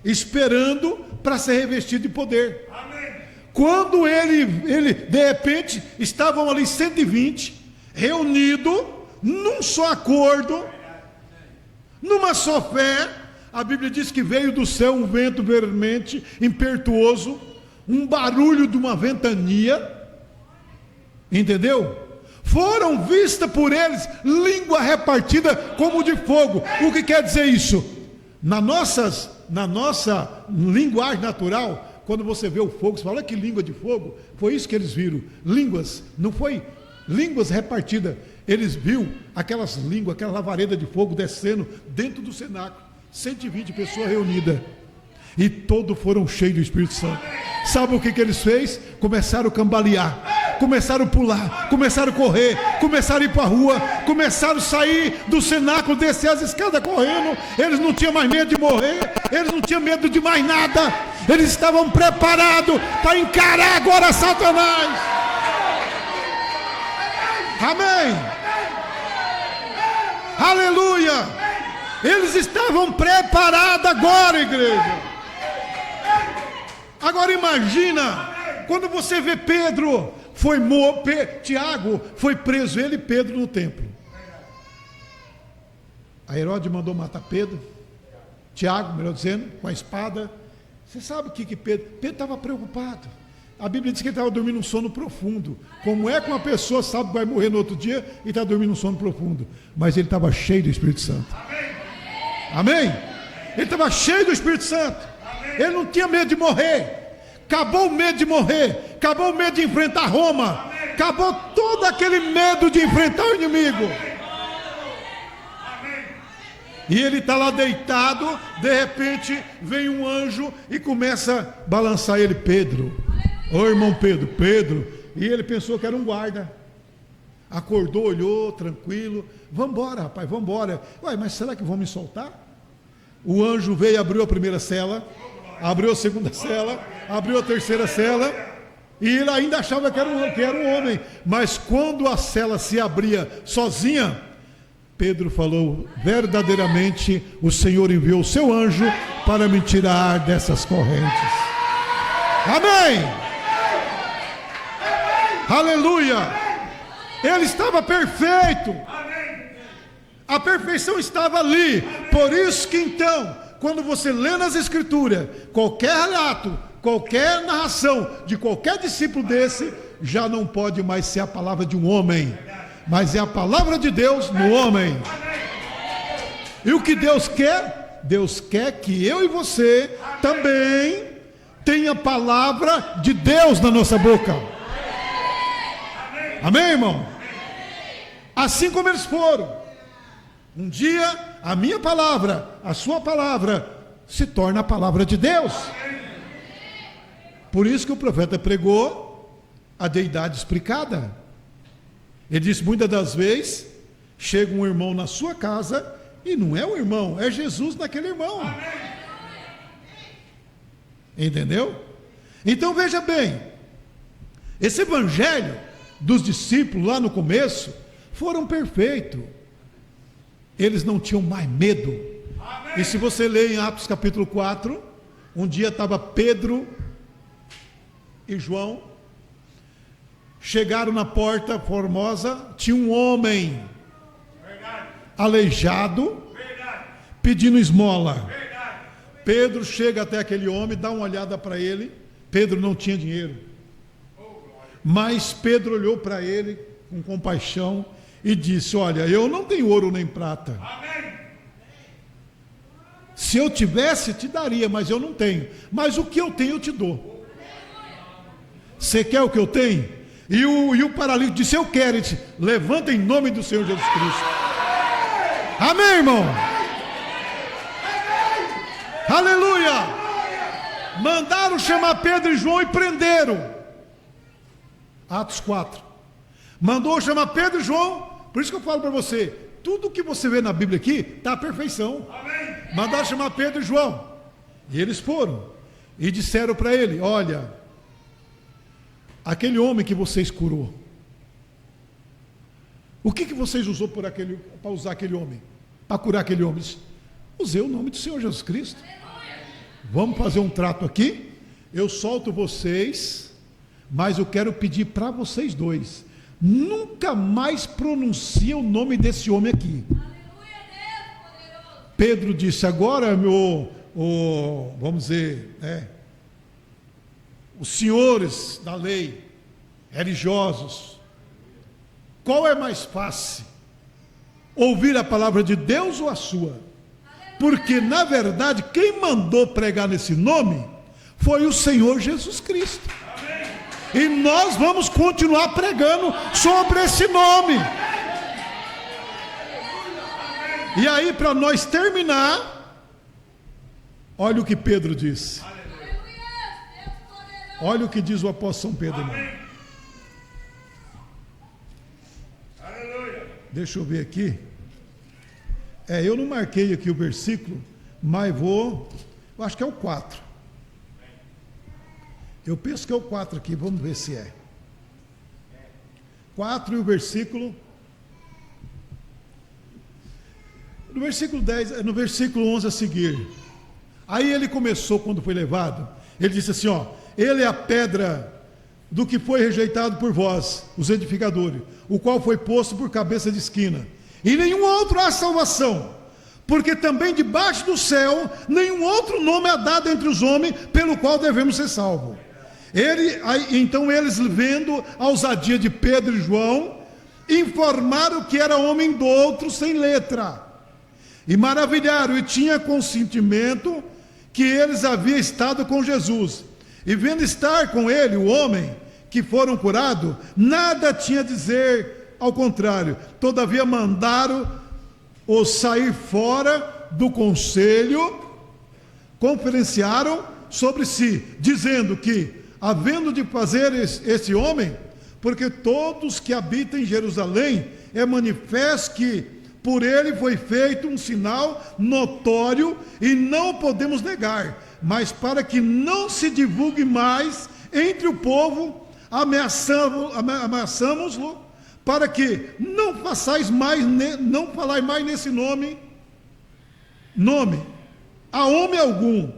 esperando para ser revestido de poder. Quando ele, de repente, estavam ali 120, reunidos, num só acordo, numa só fé. A Bíblia diz que veio do céu um vento veemente, impetuoso, um barulho de uma ventania, entendeu? Foram vistas por eles língua repartida como de fogo. O que quer dizer isso? Na nossa linguagem natural, quando você vê o fogo, você fala: olha que língua de fogo. Foi isso que eles viram, línguas, não foi línguas repartidas. Eles viram aquelas línguas, aquela lavareda de fogo descendo dentro do cenáculo, 120 pessoas reunidas, e todos foram cheios do Espírito Santo. Sabe o que eles fez? Começaram a cambalear, começaram a pular, começaram a correr, começaram a ir para a rua, começaram a sair do cenáculo, descer as escadas correndo. Eles não tinham mais medo de morrer, eles não tinham medo de mais nada, eles estavam preparados para encarar agora Satanás. Amém, aleluia. Eles estavam preparados agora, igreja. Agora imagina, quando você vê Pedro, Tiago foi preso, ele e Pedro no templo. A Herodes mandou matar Pedro, Tiago, melhor dizendo, com a espada. Você sabe o que Pedro estava preocupado. A Bíblia diz que ele estava dormindo um sono profundo. Como é que uma pessoa sabe que vai morrer no outro dia e está dormindo um sono profundo? Mas ele estava cheio do Espírito Santo. Amém? Ele estava cheio do Espírito Santo. Ele não tinha medo de morrer. Acabou o medo de morrer. Acabou o medo de enfrentar Roma. Acabou todo aquele medo de enfrentar o inimigo. E ele está lá deitado. De repente vem um anjo e começa a balançar ele. Pedro, ô irmão Pedro. E ele pensou que era um guarda. Acordou, olhou, tranquilo. Vamos embora, rapaz, vamos embora. Ué, mas será que vão me soltar? O anjo veio e abriu a primeira cela, abriu a segunda cela, abriu a terceira cela, e ele ainda achava que era um homem. Mas quando a cela se abria sozinha, Pedro falou: verdadeiramente o Senhor enviou o seu anjo para me tirar dessas correntes. Amém! Aleluia! Ele estava perfeito. A perfeição estava ali. Por isso que então, quando você lê nas Escrituras, qualquer relato, qualquer narração de qualquer discípulo desse, já não pode mais ser a palavra de um homem, mas é a palavra de Deus no homem. E o que Deus quer? Deus quer que eu e você também tenha a palavra de Deus na nossa boca. Amém, irmão? Assim como eles foram. Um dia a minha palavra, a sua palavra se torna a palavra de Deus. Por isso que o profeta pregou a deidade explicada. Ele disse: muitas das vezes chega um irmão na sua casa e não é o irmão, é Jesus naquele irmão. Entendeu? Então veja bem, esse evangelho dos discípulos lá no começo foram perfeitos. Eles não tinham mais medo. E se você ler em Atos capítulo 4, um dia estava Pedro e João, chegaram na porta formosa, tinha um homem aleijado, pedindo esmola. Pedro chega até aquele homem, dá uma olhada para ele. Pedro não tinha dinheiro, mas Pedro olhou para ele com compaixão e disse: olha, eu não tenho ouro nem prata. Se eu tivesse, te daria, mas eu não tenho. Mas o que eu tenho, eu te dou. Você quer o que eu tenho? E o paralítico disse: eu quero. Ele disse: levanta em nome do Senhor Jesus Cristo. Amém, irmão? Aleluia! Mandaram chamar Pedro e João e prenderam. Atos 4. Mandou chamar Pedro e João. Por isso que eu falo para você, tudo que você vê na Bíblia aqui está a perfeição. Amém. Mandaram chamar Pedro e João. E eles foram. E disseram para ele: olha, aquele homem que vocês curou, o que vocês usou para usar aquele homem? Para curar aquele homem? Usei o nome do Senhor Jesus Cristo. Vamos fazer um trato aqui. Eu solto vocês, mas eu quero pedir para vocês dois: nunca mais pronuncie o nome desse homem aqui. Pedro disse: agora, vamos dizer, os senhores da lei, religiosos, qual é mais fácil? Ouvir a palavra de Deus ou a sua? Porque, na verdade, quem mandou pregar nesse nome foi o Senhor Jesus Cristo. E nós vamos continuar pregando sobre esse nome. E aí, para nós terminar, olha o que Pedro disse. Olha o que diz o apóstolo São Pedro. Deixa eu ver aqui. Eu não marquei aqui o versículo, mas eu acho que é o 4. Eu penso que é o 4 aqui, vamos ver se é. 4 e o versículo. No versículo 10, no versículo 11 a seguir. Aí ele começou, quando foi levado, ele disse assim: ele é a pedra do que foi rejeitado por vós, os edificadores, o qual foi posto por cabeça de esquina. E nenhum outro há salvação, porque também debaixo do céu nenhum outro nome é dado entre os homens pelo qual devemos ser salvos. Então eles, vendo a ousadia de Pedro e João, informaram que era homem do outro sem letra, e maravilharam, e tinha consentimento que eles haviam estado com Jesus. E vendo estar com ele o homem que foram curados, nada tinha a dizer, ao contrário, todavia mandaram-o sair fora do conselho, conferenciaram sobre si, dizendo que, havendo de fazer esse homem, porque todos que habitam em Jerusalém, é manifesto que por ele foi feito um sinal notório e não podemos negar, mas para que não se divulgue mais entre o povo, ameaçamos-lo, para que não façais mais, não falai mais nesse nome a homem algum.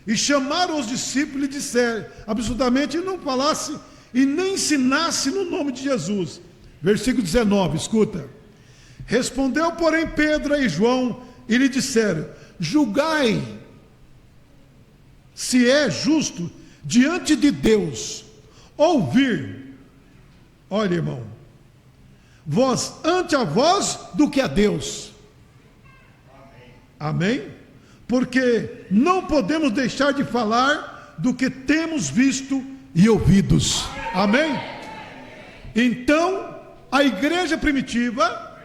E chamaram os discípulos e disseram, absolutamente não falasse e nem ensinasse no nome de Jesus. Versículo 19, escuta. Respondeu, porém, Pedro e João e lhe disseram: julgai se é justo diante de Deus ouvir, olha, irmão, vós ante a vós do que a Deus. Amém? Porque não podemos deixar de falar do que temos visto e ouvidos. Amém? Então, a igreja primitiva,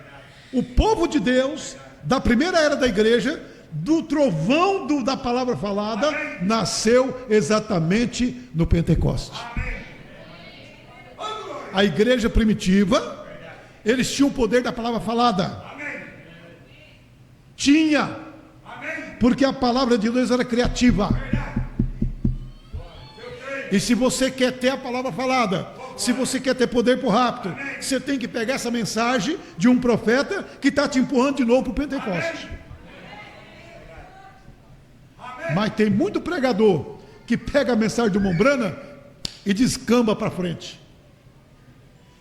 o povo de Deus, da primeira era da igreja, do trovão da palavra falada, nasceu exatamente no Pentecoste. A igreja primitiva, eles tinham o poder da palavra falada. Tinha, porque a palavra de Deus era criativa. E se você quer ter a palavra falada, se você quer ter poder por rápido, você tem que pegar essa mensagem de um profeta que está te empurrando de novo para o Pentecoste. Mas tem muito pregador que pega a mensagem do Mombrana e descamba para frente.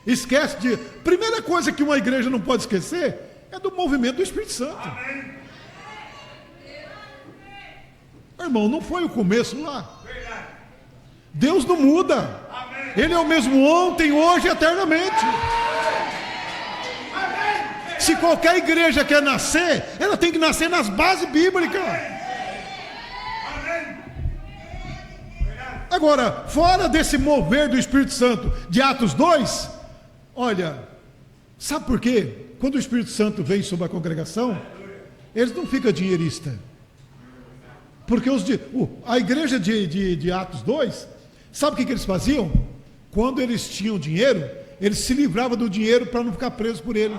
Esquece de... Primeira coisa que uma igreja não pode esquecer é do movimento do Espírito Santo. Irmão, não foi o começo lá. Deus não muda. Ele é o mesmo ontem, hoje e eternamente. Se qualquer igreja quer nascer, ela tem que nascer nas bases bíblicas. Agora, fora desse mover do Espírito Santo de Atos 2, olha, sabe por quê? Quando o Espírito Santo vem sobre a congregação, eles não ficam dinheiristas. Porque a igreja de Atos 2, sabe o que eles faziam? Quando eles tinham dinheiro, eles se livravam do dinheiro para não ficar presos por ele.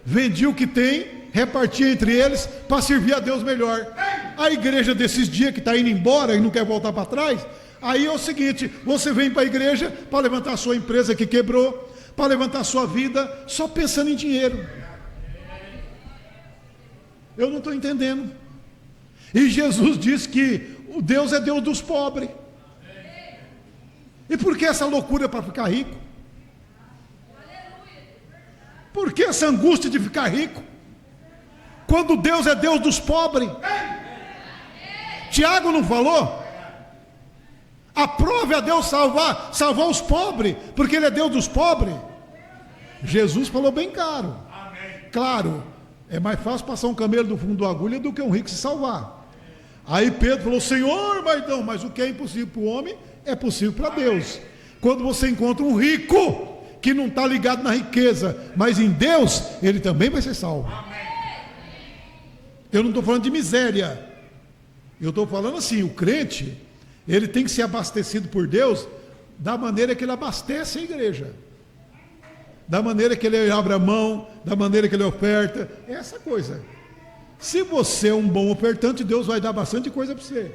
Vendia o que tem repartir entre eles para servir a Deus melhor. A igreja desses dias que está indo embora e não quer voltar para trás, aí é o seguinte: você vem para a igreja para levantar a sua empresa que quebrou, para levantar a sua vida, só pensando em dinheiro. Eu não estou entendendo. E Jesus disse que o Deus é Deus dos pobres. E por que essa loucura para ficar rico? Por que essa angústia de ficar rico? Quando Deus é Deus dos pobres. Tiago não falou? Aprove a Deus salvar os pobres, porque Ele é Deus dos pobres. Jesus falou bem claro. Claro, é mais fácil passar um camelo do fundo da agulha do que um rico se salvar. Aí Pedro falou: Senhor, mas o que é impossível para o homem é possível para Deus. Quando você encontra um rico que não está ligado na riqueza, mas em Deus, ele também vai ser salvo. Eu não estou falando de miséria. Eu estou falando assim: o crente, ele tem que ser abastecido por Deus da maneira que ele abastece a igreja, da maneira que ele abre a mão, da maneira que ele oferta, essa coisa. Se você é um bom ofertante, Deus vai dar bastante coisa para você.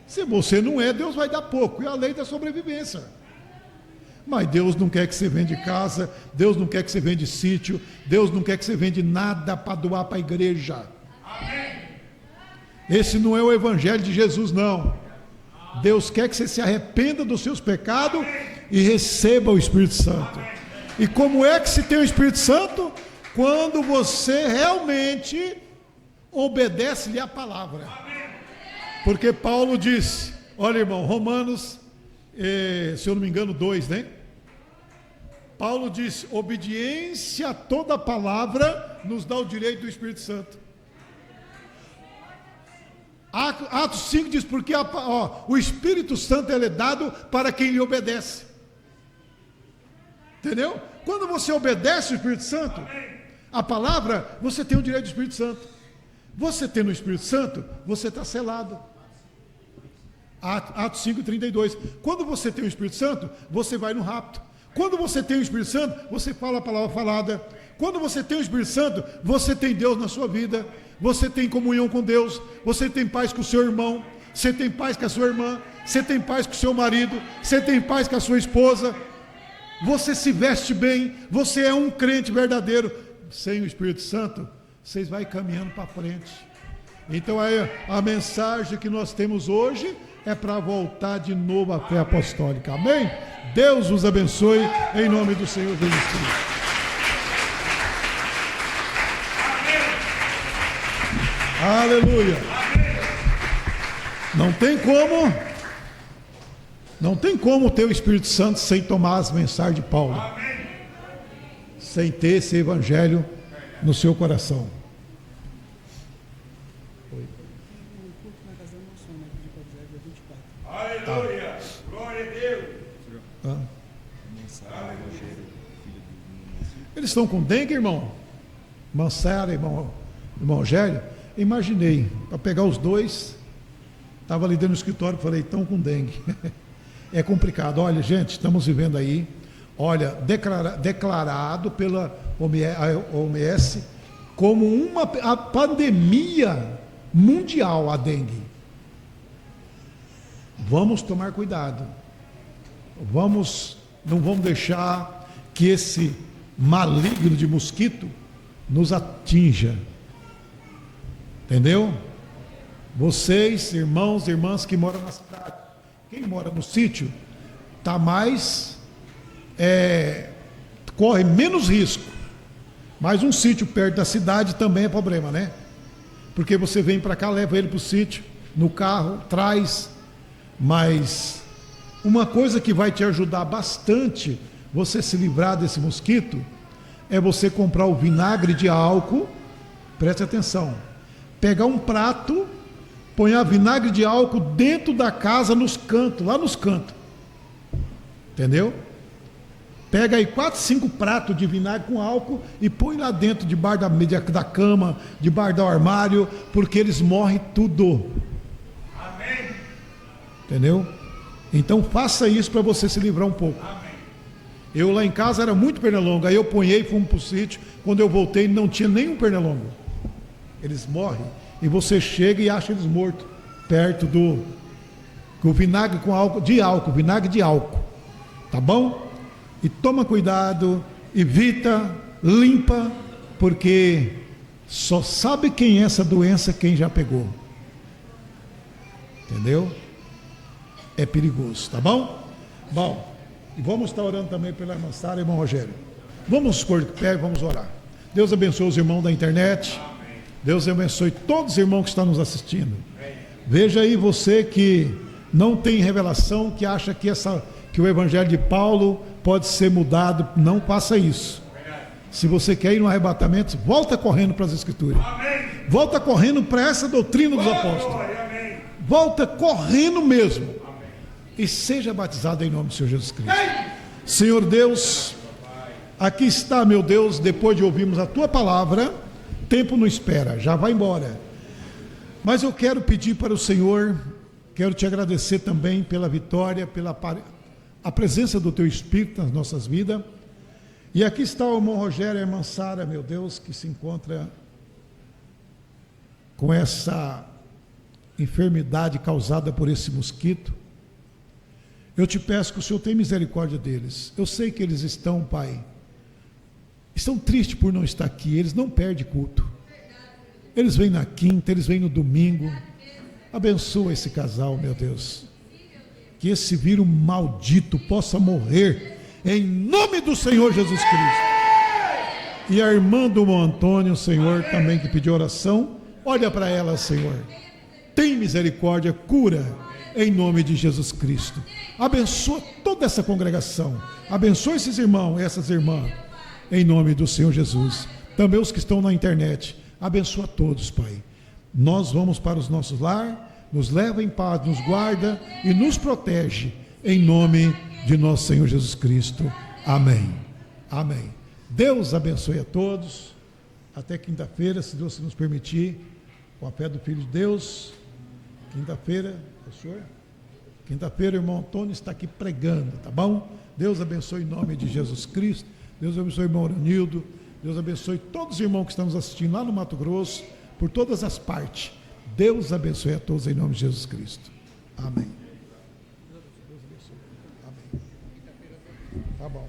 Se você não é, Deus vai dar pouco. É a lei da sobrevivência. Mas Deus não quer que você vende casa, Deus não quer que você vende sítio, Deus não quer que você vende nada para doar para a igreja. Esse não é o evangelho de Jesus, não. Deus quer que você se arrependa dos seus pecados e receba o Espírito Santo. E como é que se tem o Espírito Santo? Quando você realmente obedece-lhe a palavra. Porque Paulo disse, olha irmão, Romanos, se eu não me engano 2, né? Paulo disse: obediência a toda palavra nos dá o direito do Espírito Santo. Atos 5 diz: porque o Espírito Santo ele é dado para quem lhe obedece. Entendeu? Quando você obedece o Espírito Santo, a palavra, você tem o direito do Espírito Santo. Você tendo o Espírito Santo, você está selado. Atos 5:32. Quando você tem o Espírito Santo, você vai no rapto. Quando você tem o Espírito Santo, você fala a palavra falada. Quando você tem o Espírito Santo, você tem Deus na sua vida. Você tem comunhão com Deus. Você tem paz com o seu irmão. Você tem paz com a sua irmã. Você tem paz com o seu marido. Você tem paz com a sua esposa. Você se veste bem. Você é um crente verdadeiro. Sem o Espírito Santo, vocês vão caminhando para frente. Então aí, a mensagem que nós temos hoje é para voltar de novo à fé apostólica. Amém? Deus os abençoe em nome do Senhor Jesus Cristo. Aleluia. Não tem como ter o Espírito Santo sem tomar as mensagens de Paulo. Sem ter esse evangelho no seu coração. Aleluia! Glória a Deus! Eles estão com dengue, irmão? Mansara, irmão Rogério? Imaginei, para pegar os dois, estava ali dentro do escritório, falei, estão com dengue. É complicado. Olha, gente, estamos vivendo aí, olha, declarado pela OMS como a pandemia mundial, a dengue. Vamos tomar cuidado. Não vamos deixar que esse maligno de mosquito nos atinja. Entendeu? Vocês, irmãos e irmãs que moram na cidade, quem mora no sítio, está mais, corre menos risco. Mas um sítio perto da cidade também é problema, né? Porque você vem para cá, leva ele para o sítio, no carro, traz. Mas uma coisa que vai te ajudar bastante você se livrar desse mosquito é você comprar o vinagre de álcool. Preste atenção. Pegar um prato, põe a vinagre de álcool dentro da casa, nos cantos, lá nos cantos. Entendeu? Pega aí 4, 5 pratos de vinagre com álcool e põe lá dentro, debaixo da cama, debaixo do armário, porque eles morrem tudo. Amém. Entendeu? Então faça isso para você se livrar um pouco. Amém. Eu lá em casa era muito pernilongo, aí eu ponhei e fomos para o sítio. Quando eu voltei não tinha nenhum pernilongo. Eles morrem e você chega e acha eles mortos perto do vinagre com álcool, vinagre de álcool, tá bom? E toma cuidado, evita, limpa, porque só sabe quem é essa doença quem já pegou. Entendeu? É perigoso, tá bom? Bom, e vamos estar orando também pela irmã Sara e irmão Rogério. Vamos pôr de pé e vamos orar. Deus abençoe os irmãos da internet. Deus abençoe todos os irmãos que estão nos assistindo. Veja aí você que não tem revelação, que acha que o evangelho de Paulo pode ser mudado. Não faça isso. Se você quer ir no arrebatamento, volta correndo para as escrituras. Volta correndo para essa doutrina dos apóstolos. Volta correndo mesmo. E seja batizado em nome do Senhor Jesus Cristo. Senhor Deus, aqui está, meu Deus, depois de ouvirmos a tua palavra, tempo não espera, já vai embora. Mas eu quero pedir para o Senhor, quero te agradecer também pela vitória, pela a presença do teu Espírito nas nossas vidas. E aqui está o irmão Rogério e a irmã Sara, meu Deus, que se encontra com essa enfermidade causada por esse mosquito. Eu te peço que o Senhor tenha misericórdia deles. Eu sei que eles estão, Pai, estão tristes por não estar aqui. Eles não perdem culto. Eles vêm na quinta, eles vêm no domingo. Abençoa esse casal, meu Deus. Que esse vírus maldito possa morrer em nome do Senhor Jesus Cristo. E a irmã do irmão Antônio, Senhor, também que pediu oração, olha para ela, Senhor. Tem misericórdia, cura em nome de Jesus Cristo. Abençoa toda essa congregação. Abençoa esses irmãos e essas irmãs em nome do Senhor Jesus. Também os que estão na internet. Abençoa todos, Pai. Nós vamos para os nossos lares, nos leva em paz, nos guarda e nos protege em nome de nosso Senhor Jesus Cristo. Amém. Amém. Deus abençoe a todos. Até quinta-feira, se Deus nos permitir, com a fé do Filho de Deus. Quinta-feira, professor? Quinta-feira o irmão Antônio está aqui pregando, tá bom? Deus abençoe em nome de Jesus Cristo. Deus abençoe o irmão Aranildo. Deus abençoe todos os irmãos que estão nos assistindo lá no Mato Grosso, por todas as partes. Deus abençoe a todos em nome de Jesus Cristo. Amém. Deus abençoe. Amém. Tá bom.